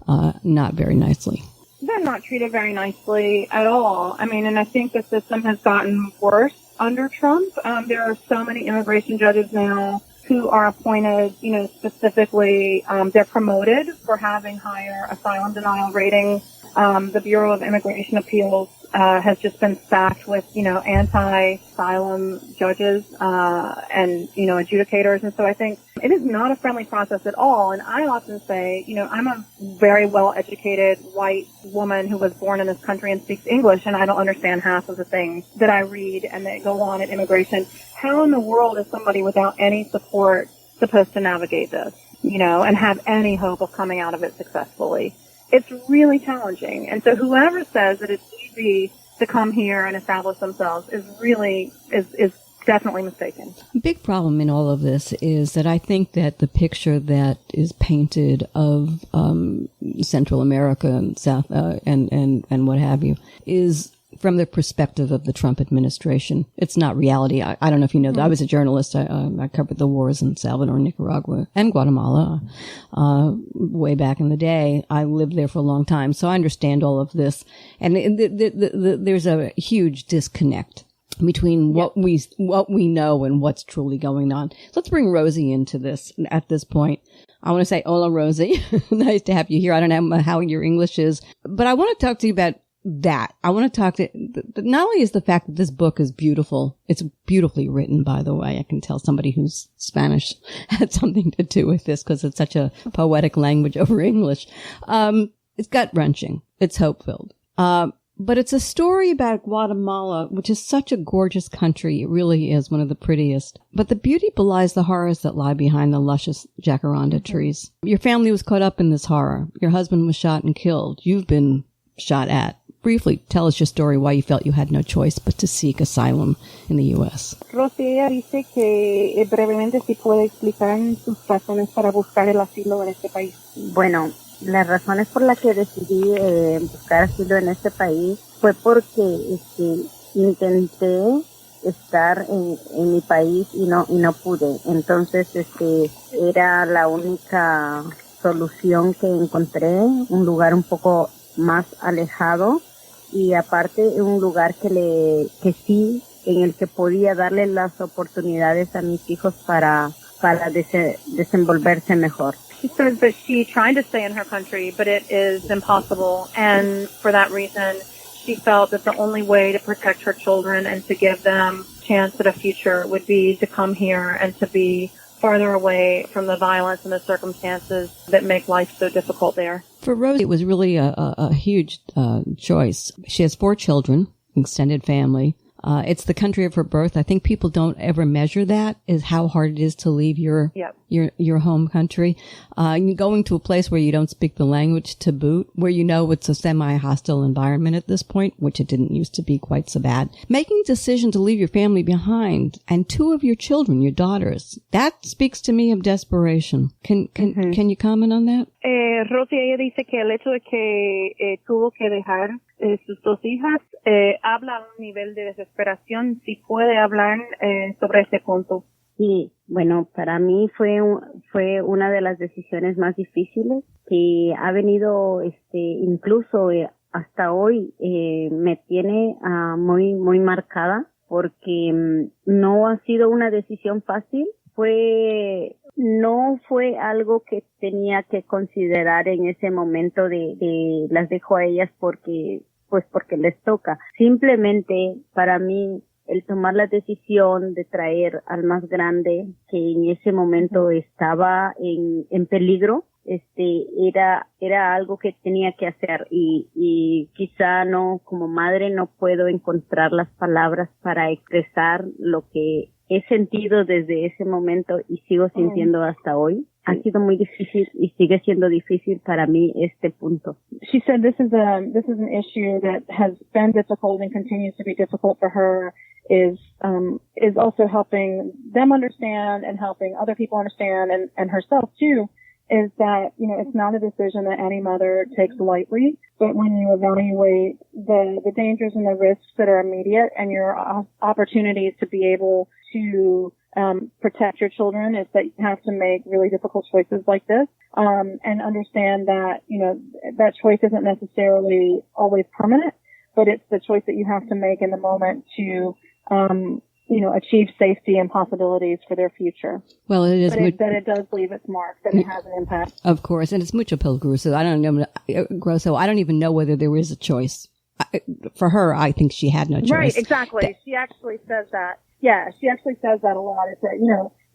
not very nicely? They're not treated very nicely at all. I mean, and I think the system has gotten worse under Trump. There are so many immigration judges now who are appointed, specifically, they're promoted for having higher asylum denial ratings. The Bureau of Immigration Appeals has just been stacked with, anti-asylum judges and, adjudicators. And so I think it is not a friendly process at all. And I often say, I'm a very well-educated white woman who was born in this country and speaks English, and I don't understand half of the things that I read and that go on at immigration. How in the world is somebody without any support supposed to navigate this, and have any hope of coming out of it successfully? It's really challenging. And so whoever says that it's easy to come here and establish themselves is definitely mistaken. A big problem in all of this is that I think that the picture that is painted of Central America and South and what have you is from the perspective of the Trump administration. It's not reality. I don't know if you know that. I was a journalist. I covered the wars in Salvador, Nicaragua, and Guatemala way back in the day. I lived there for a long time, so I understand all of this. And there's a huge disconnect between what we know and what's truly going on. Let's bring Rosie into this at this point. I want to say, hola, Rosie. Nice to have you here. I don't know how your English is, but I want to talk to you about that. I want to talk to, not only is the fact that this book is beautiful, it's beautifully written, by the way. I can tell somebody who's Spanish had something to do with this because it's such a poetic language over English. It's gut-wrenching. It's hope-filled. But it's a story about Guatemala, which is such a gorgeous country. It really is one of the prettiest. But the beauty belies the horrors that lie behind the luscious jacaranda trees. Your family was caught up in this horror. Your husband was shot and killed. You've been shot at briefly, tell us your story, why you felt you had no choice but to seek asylum in the U.S. Rosy, ella dice que brevemente si puede explicar sus razones para buscar el asilo en este país. Bueno, las razones por las que decidí buscar asilo en este país fue porque intenté estar en mi país y no pude. Entonces, era la única solución que encontré, un lugar un poco más alejado y aparte un lugar que sí, en el que podía darle las oportunidades a mis hijos para desenvolverse mejor. She says that she tried to stay in her country, but it is impossible, and for that reason, she felt that the only way to protect her children and to give them a chance at a future would be to come here and to be farther away from the violence and the circumstances that make life so difficult there. For Rosie, it was really a huge choice. She has 4 children, extended family. It's the country of her birth. I think people don't ever measure that, is how hard it is to leave your home country. Going to a place where you don't speak the language to boot, where you know it's a semi-hostile environment at this point, which it didn't used to be quite so bad. Making a decision to leave your family behind and 2 of your children, your daughters, that speaks to me of desperation. Can you comment on that? Rosy, ella dice que el hecho de que tuvo que dejar sus 2 hijas habla a un nivel de desesperación. Si puede hablar sobre ese punto. Sí, bueno, para mí fue una de las decisiones más difíciles que ha venido, incluso hasta hoy me tiene muy marcada porque no ha sido una decisión fácil. No fue algo que tenía que considerar en ese momento de las dejo a ellas porque les toca. Simplemente para mí el tomar la decisión de traer al más grande, que en ese momento estaba en peligro, era algo que tenía que hacer y quizá no, como madre no puedo encontrar las palabras para expresar lo que he sentido desde ese momento y sigo sintiendo hasta hoy. Ha sido muy difícil y sigue siendo difícil para mí este punto. She said this is an issue that has been difficult and continues to be difficult for her, is also helping them understand and helping other people understand and herself too, is that, it's not a decision that any mother takes lightly, but when you evaluate the dangers and the risks that are immediate and your opportunities to be able to protect your children, is that you have to make really difficult choices like this, and understand that, that choice isn't necessarily always permanent, but it's the choice that you have to make in the moment to, achieve safety and possibilities for their future. Well, it is. That it does leave its mark, that it has an impact. Of course, and it's mucho peligroso. I don't even know whether there is a choice. For her, I think she had no choice. Right, exactly. She actually says that. Yeah, she actually says that a lot. It's that,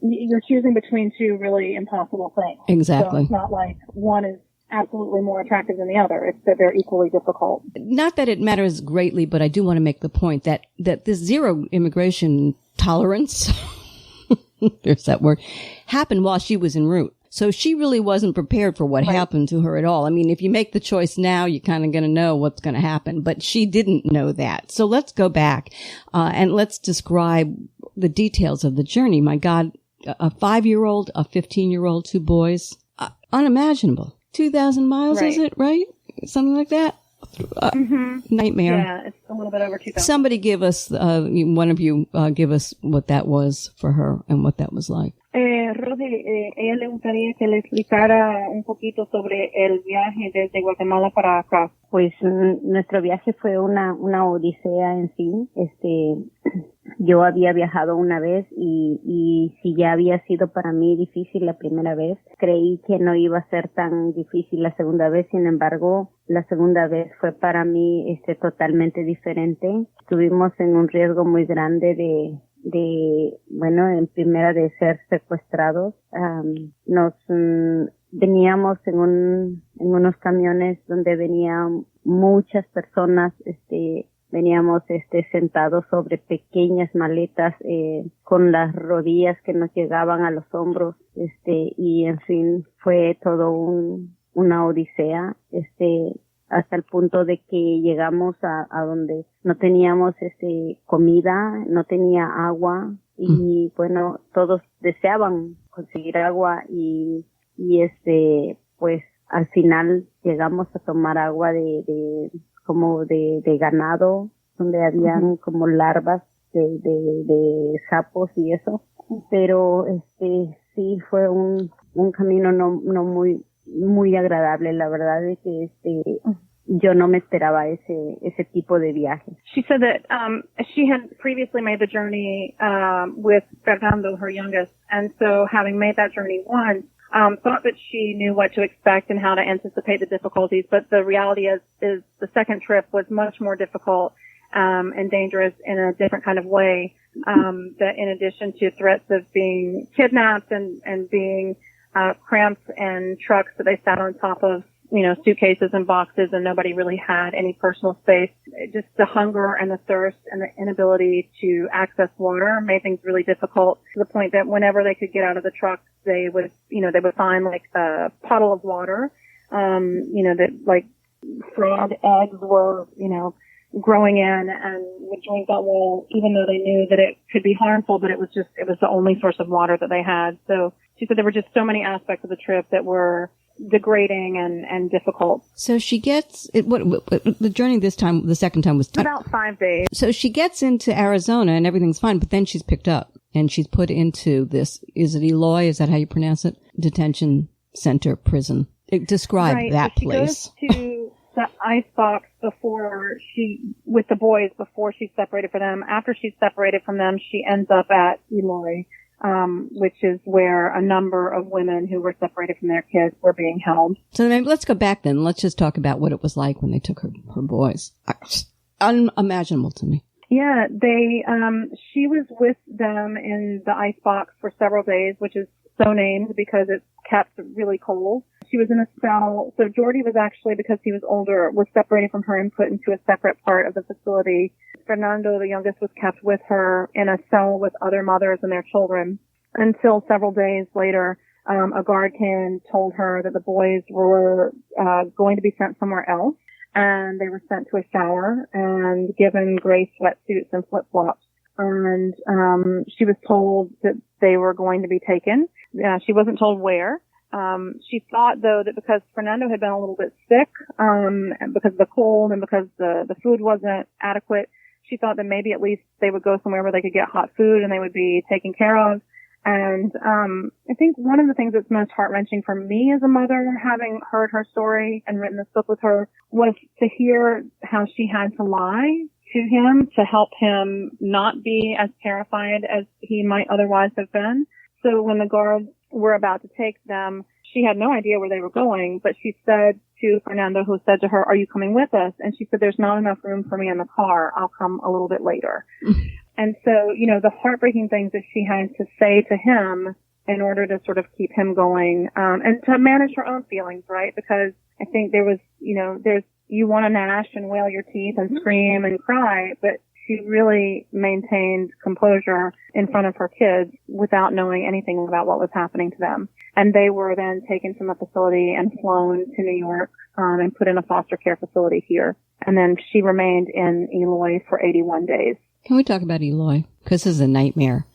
you're choosing between 2 really impossible things. Exactly. So it's not like one is absolutely more attractive than the other. It's that they're equally difficult. Not that it matters greatly, but I do want to make the point that this zero immigration tolerance, there's that word, happened while she was en route. So she really wasn't prepared for what happened to her at all. I mean, if you make the choice now, you're kind of going to know what's going to happen. But she didn't know that. So let's go back and let's describe the details of the journey. My God, a 5-year-old, a 15-year-old, 2 boys, unimaginable. 2,000 miles, is it, right? Something like that? Nightmare. Yeah, it's a little bit over 2,000. Somebody give us, one of you, give us what that was for her and what that was like. Rosy, ella le gustaría que le explicara un poquito sobre el viaje desde Guatemala para acá. Pues nuestro viaje fue una odisea en sí. Yo había viajado una vez y si ya había sido para mí difícil la primera vez, creí que no iba a ser tan difícil la segunda vez. Sin embargo, la segunda vez fue para mí totalmente diferente. Estuvimos en un riesgo muy grande en primera de ser secuestrados. Veníamos en unos camiones donde venían muchas personas, veníamos sentados sobre pequeñas maletas con las rodillas que nos llegaban a los hombros, y en fin fue todo una odisea. hasta el punto de que llegamos a donde no teníamos comida, no tenía agua y bueno, todos deseaban conseguir agua y pues al final llegamos a tomar agua de ganado, donde habían como larvas de sapos y eso, pero sí fue un camino no muy agradable, la verdad es que yo no me esperaba ese tipo de viaje. She said that she had previously made the journey with Fernando, her youngest, and so having made that journey once, thought that she knew what to expect and how to anticipate the difficulties, but the reality is the second trip was much more difficult and dangerous in a different kind of way, that in addition to threats of being kidnapped and being cramped in trucks that they sat on top of, suitcases and boxes, and nobody really had any personal space. Just the hunger and the thirst and the inability to access water made things really difficult, to the point that whenever they could get out of the truck, they would find like a puddle of water, that like frog eggs were, growing in, and would drink that water, even though they knew that it could be harmful, but it was the only source of water that they had. So she said there were just so many aspects of the trip that were degrading and difficult. So she gets the journey the second time was about 5 days. So she gets into Arizona and everything's fine, but then she's picked up and she's put into this, is it Eloy? Is that how you pronounce it? Detention center prison. Describe that place. She goes to the icebox with the boys before she's separated from them. After she's separated from them, she ends up at Eloy, which is where a number of women who were separated from their kids were being held. So then let's go back then. Let's just talk about what it was like when they took her boys. Unimaginable to me. Yeah, she was with them in the icebox for several days, which is so named because it's kept really cold. She was in a cell. So Jordy was actually, because he was older, was separated from her and put into a separate part of the facility. Fernando, the youngest, was kept with her in a cell with other mothers and their children until several days later, a guard came and told her that the boys were going to be sent somewhere else, and they were sent to a shower and given gray sweatsuits and flip-flops. And she was told that they were going to be taken. She wasn't told where. She thought, though, that because Fernando had been a little bit sick, because of the cold and because the food wasn't adequate, she thought that maybe at least they would go somewhere where they could get hot food and they would be taken care of. And I think one of the things that's most heart-wrenching for me as a mother, having heard her story and written this book with her, was to hear how she had to lie to him to help him not be as terrified as he might otherwise have been. So when the guards were about to take them, she had no idea where they were going, but she said to Fernando, who said to her, "Are you coming with us?" And she said, "There's not enough room for me in the car. I'll come a little bit later." And so, the heartbreaking things that she had to say to him in order to sort of keep him going, and to manage her own feelings, right? Because I think there was, you want to gnash and wail your teeth and scream and cry, but she really maintained composure in front of her kids without knowing anything about what was happening to them. And they were then taken from the facility and flown to New York, and put in a foster care facility here. And then she remained in Eloy for 81 days. Can we talk about Eloy? Because this is a nightmare.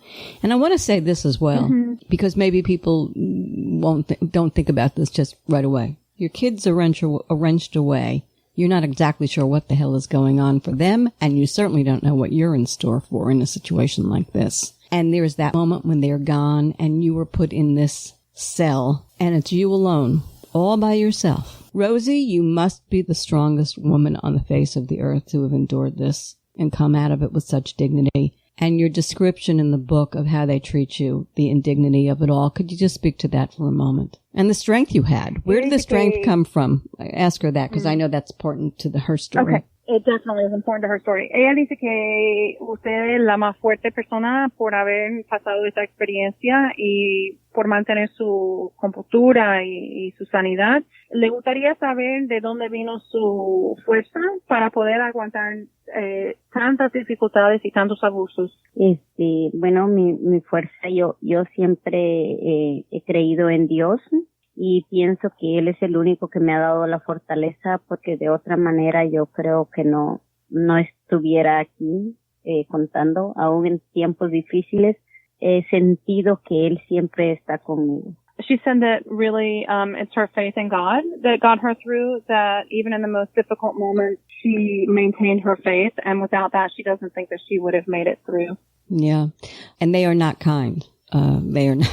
And I want to say this as well, because maybe people don't think about this just right away. Your kids are wrenched away. You're not exactly sure what the hell is going on for them, and you certainly don't know what you're in store for in a situation like this. And there's that moment when they're gone, and you were put in this cell, and it's you alone, all by yourself. Rosie, you must be the strongest woman on the face of the earth to have endured this and come out of it with such dignity. And your description in the book of how they treat you, the indignity of it all, could you just speak to that for a moment? And the strength you had. Where did the strength come from? I ask her that because I know that's important to her story. Okay. It definitely is important to her story. Ella dice que usted es la más fuerte persona por haber pasado esa experiencia y por mantener su compostura y su sanidad. Le gustaría saber de dónde vino su fuerza para poder aguantar tantas dificultades y tantos abusos. Bueno, mi fuerza, yo siempre he creído en Dios y pienso que él es el único que me ha dado la fortaleza, porque de otra manera yo creo que no estuviera aquí contando. Aún en tiempos difíciles he sentido que él siempre está conmigo. She said that really it's her faith in God that got her through, that even in the most difficult moments she maintained her faith, and without that she doesn't think that she would have made it through. Yeah. And they are not kind. They are not,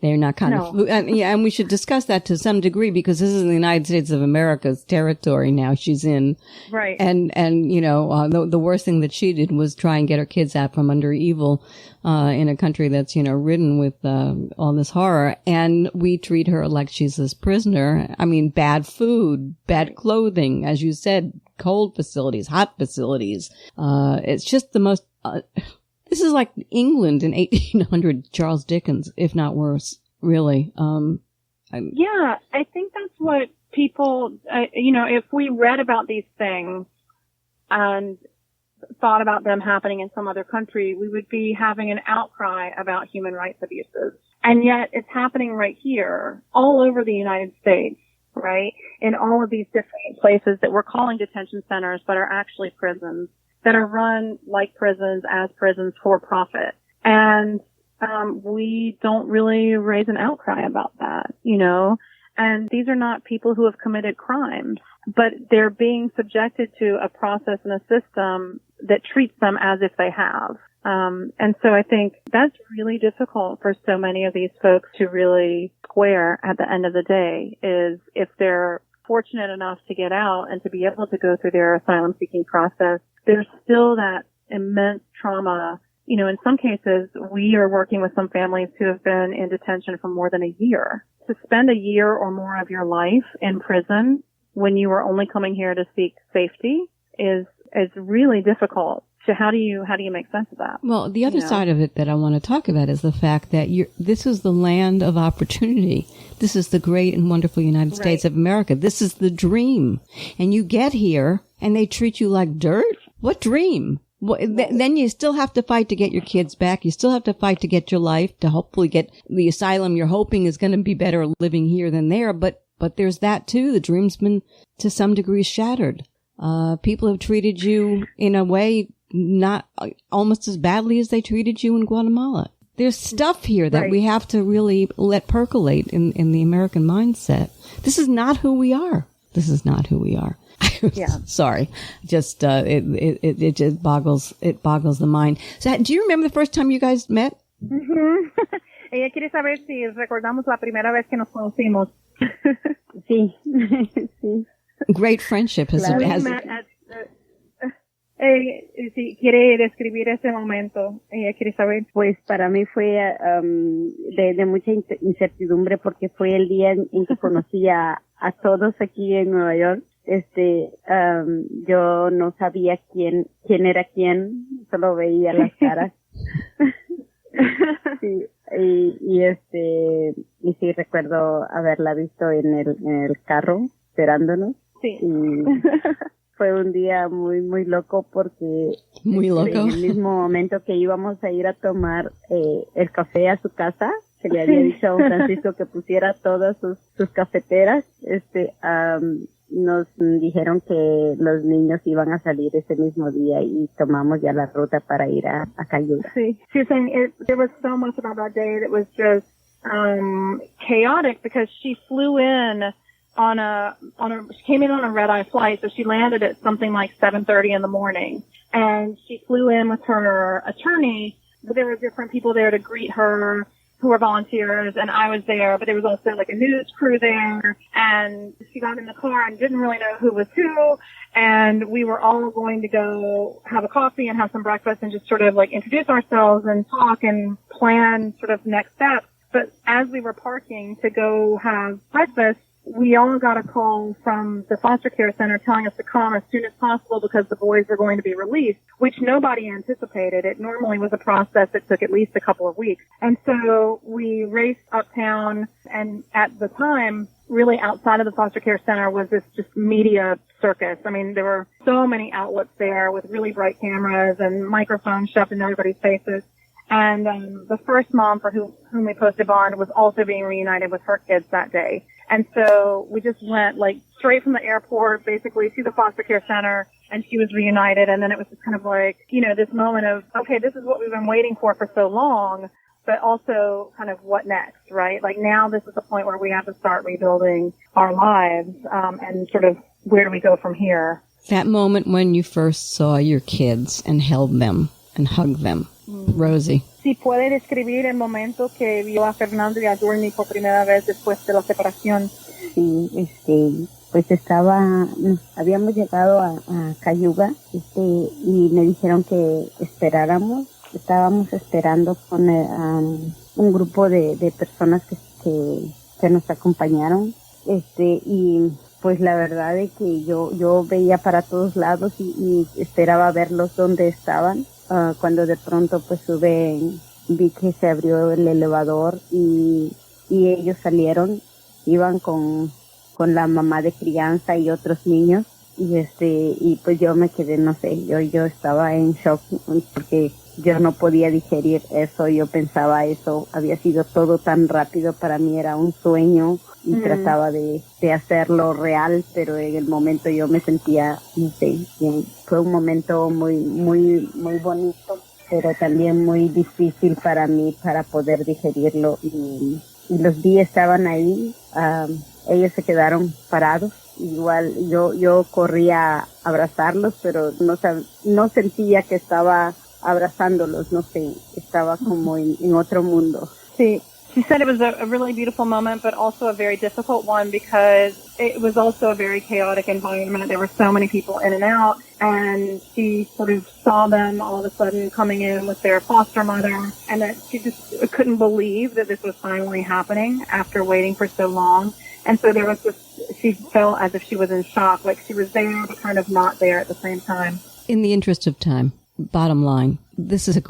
they are not kind. No. And we should discuss that to some degree, because this is the United States of America's territory now she's in. Right. And the worst thing that she did was try and get her kids out from under evil, in a country that's, ridden with, all this horror. And we treat her like she's this prisoner. I mean, bad food, bad clothing, as you said, cold facilities, hot facilities. It's just the most, this is like England in 1800 Charles Dickens, if not worse, really. Yeah, I think that's what people, if we read about these things and thought about them happening in some other country, we would be having an outcry about human rights abuses. And yet it's happening right here, all over the United States, right? In all of these different places that we're calling detention centers, but are actually prisons, that are run like prisons, as prisons, for profit. And we don't really raise an outcry about that, And these are not people who have committed crimes, but they're being subjected to a process and a system that treats them as if they have. And so I think that's really difficult for so many of these folks to really square at the end of the day, is if they're fortunate enough to get out and to be able to go through their asylum seeking process, there's still that immense trauma. In some cases, we are working with some families who have been in detention for more than a year. To spend a year or more of your life in prison when you are only coming here to seek safety is really difficult. So how do you make sense of that? Well, the other side of it that I want to talk about is the fact that this is the land of opportunity. This is the great and wonderful United States of America. This is the dream. And you get here and they treat you like dirt? What dream? Then you still have to fight to get your kids back. You still have to fight to get your life, to hopefully get the asylum you're hoping is going to be better living here than there. But there's that too. The dream's been to some degree shattered. People have treated you in a way not almost as badly as they treated you in Guatemala. There's stuff here that we have to really let percolate in the American mindset. This is not who we are. This is not who we are. Yeah. Sorry. Just, it just boggles the mind. So do you remember the first time you guys met? Mm-hmm. Ella quiere saber si recordamos la primera vez que nos conocimos. Sí. Sí. Great friendship has si quiere describir ese momento, ella quiere saber. Pues para mí fue de mucha incertidumbre, porque fue el día en que conocí a todos aquí en Nueva York. Yo no sabía quién era quién, solo veía las caras. Sí, y sí recuerdo haberla visto en el carro esperándonos. Sí. Y fue un día muy, muy loco, porque muy loco. En el mismo momento que íbamos a ir a tomar el café a su casa, que le había dicho a don Francisco que pusiera todas sus cafeteras, nos dijeron que los niños iban a salir ese mismo día, y tomamos ya la ruta para ir a Cayuga. Sí. She was saying there was so much about that day that was just chaotic, because she flew in she came in on a red-eye flight, so she landed at something like 7:30 in the morning, and she flew in with her attorney. There were different people there to greet her who were volunteers, and I was there, but there was also like a news crew there, and she got in the car and didn't really know who was who, and we were all going to go have a coffee and have some breakfast and just sort of like introduce ourselves and talk and plan sort of next steps. But as we were parking to go have breakfast, we all got a call from the foster care center telling us to come as soon as possible because the boys were going to be released, which nobody anticipated. It normally was a process that took at least a couple of weeks. And so we raced uptown, and at the time, really outside of the foster care center was this just media circus. I mean, there were so many outlets there with really bright cameras and microphones shoved in everybody's faces. And the first mom for whom we posted bond was also being reunited with her kids that day. And so we just went like straight from the airport basically to the foster care center, and she was reunited. And then it was just kind of like, you know, this moment of, okay, this is what we've been waiting for so long, but also kind of what next, right? Like now this is the point where we have to start rebuilding our lives, and sort of where do we go from here? That moment when you first saw your kids and held them and hugged them. Rosie. Si puede describir el momento que vio a Fernando y a Journey por primera vez después de la separación. Sí, pues habíamos llegado a Cayuga, y me dijeron que esperáramos. Estábamos esperando con un grupo de personas que nos acompañaron, y pues la verdad es que yo veía para todos lados y esperaba verlos donde estaban. Cuando de pronto pues vi que se abrió el elevador y ellos salieron, iban con la mamá de crianza y otros niños, y pues yo me quedé, no sé, yo estaba en shock porque yo no podía digerir eso. Yo pensaba eso había sido todo tan rápido, para mí era un sueño y trataba de hacerlo real, pero en el momento yo me sentía, no sé, bien. Fue un momento muy, muy, muy bonito, pero también muy difícil para mí para poder digerirlo, y los días estaban ahí, ellos se quedaron parados. Igual yo corría a abrazarlos, pero no sentía que estaba abrazándolos, no sé, estaba como en otro mundo. Sí. She said it was a really beautiful moment, but also a very difficult one because it was also a very chaotic environment. There were so many people in and out, and she sort of saw them all of a sudden coming in with their foster mother, and that she just couldn't believe that this was finally happening after waiting for so long. And so there was she felt as if she was in shock, like she was there but kind of not there at the same time. In the interest of time, bottom line, this is a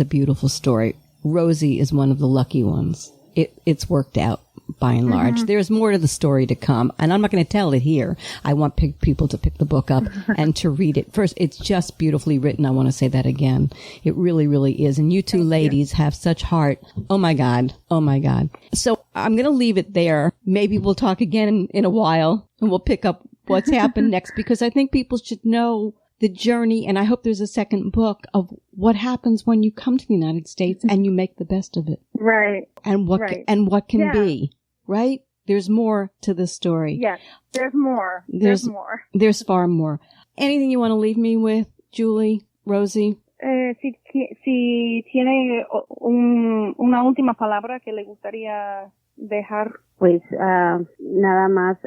beautiful story. Rosie is one of the lucky ones. It's worked out by and large. Mm-hmm. There's more to the story to come, and I'm not going to tell it here. I want people to pick the book up and to read it. First, it's just beautifully written. I want to say that again. It really, really is. And you two ladies have such heart. Oh my God. Oh my God. So I'm going to leave it there. Maybe we'll talk again in a while, and we'll pick up what's happened next, because I think people should know the journey, and I hope there's a second book of what happens when you come to the United States and you make the best of it. Right. And what can be, right? There's more to the story. Yes, there's more. There's more. There's far more. Anything you want to leave me with, Julie, Rosie? Si tiene una última palabra que le gustaría dejar. Pues nada más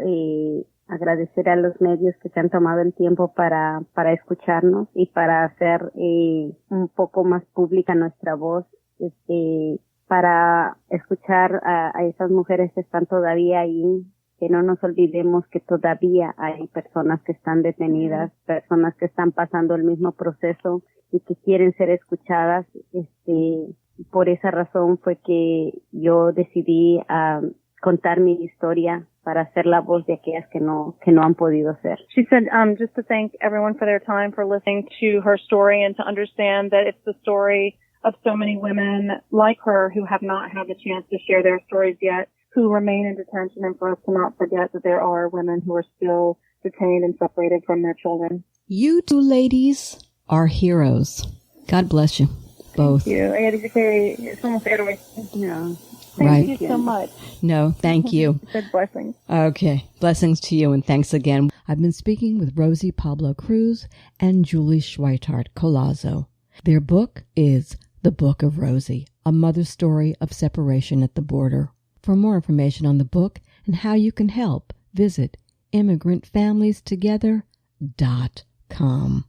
agradecer a los medios que se han tomado el tiempo para escucharnos y para hacer un poco más pública nuestra voz, para escuchar a esas mujeres que están todavía ahí, que no nos olvidemos que todavía hay personas que están detenidas, personas que están pasando el mismo proceso y que quieren ser escuchadas. Por esa razón fue que yo decidí contar mi historia para ser la voz de aquellas que no han podido ser. She said, just to thank everyone for their time, for listening to her story, and to understand that it's the story of so many women like her who have not had the chance to share their stories yet, who remain in detention, and for us to not forget that there are women who are still detained and separated from their children. You two ladies are heroes. God bless you both. Thank you. Ella dice que somos héroes. Yeah. Thank you so much. No, thank you. Good blessings. Okay. Blessings to you, and thanks again. I've been speaking with Rosie Pablo Cruz and Julie Schwietert Collazo. Their book is The Book of Rosie, a mother's story of separation at the border. For more information on the book and how you can help, visit immigrantfamiliestogether.com.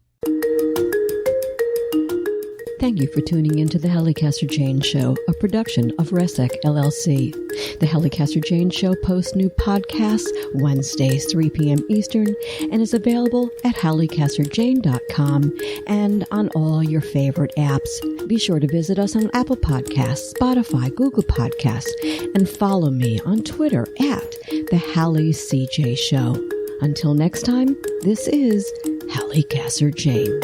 Thank you for tuning in to the Halli Casser-Jayne Show, a production of Resec LLC. The Halli Casser-Jayne Show posts new podcasts Wednesdays, 3 p.m. Eastern, and is available at hallicasserjayne.com and on all your favorite apps. Be sure to visit us on Apple Podcasts, Spotify, Google Podcasts, and follow me on Twitter at The Halli CJ Show. Until next time, this is Halli Casser-Jayne.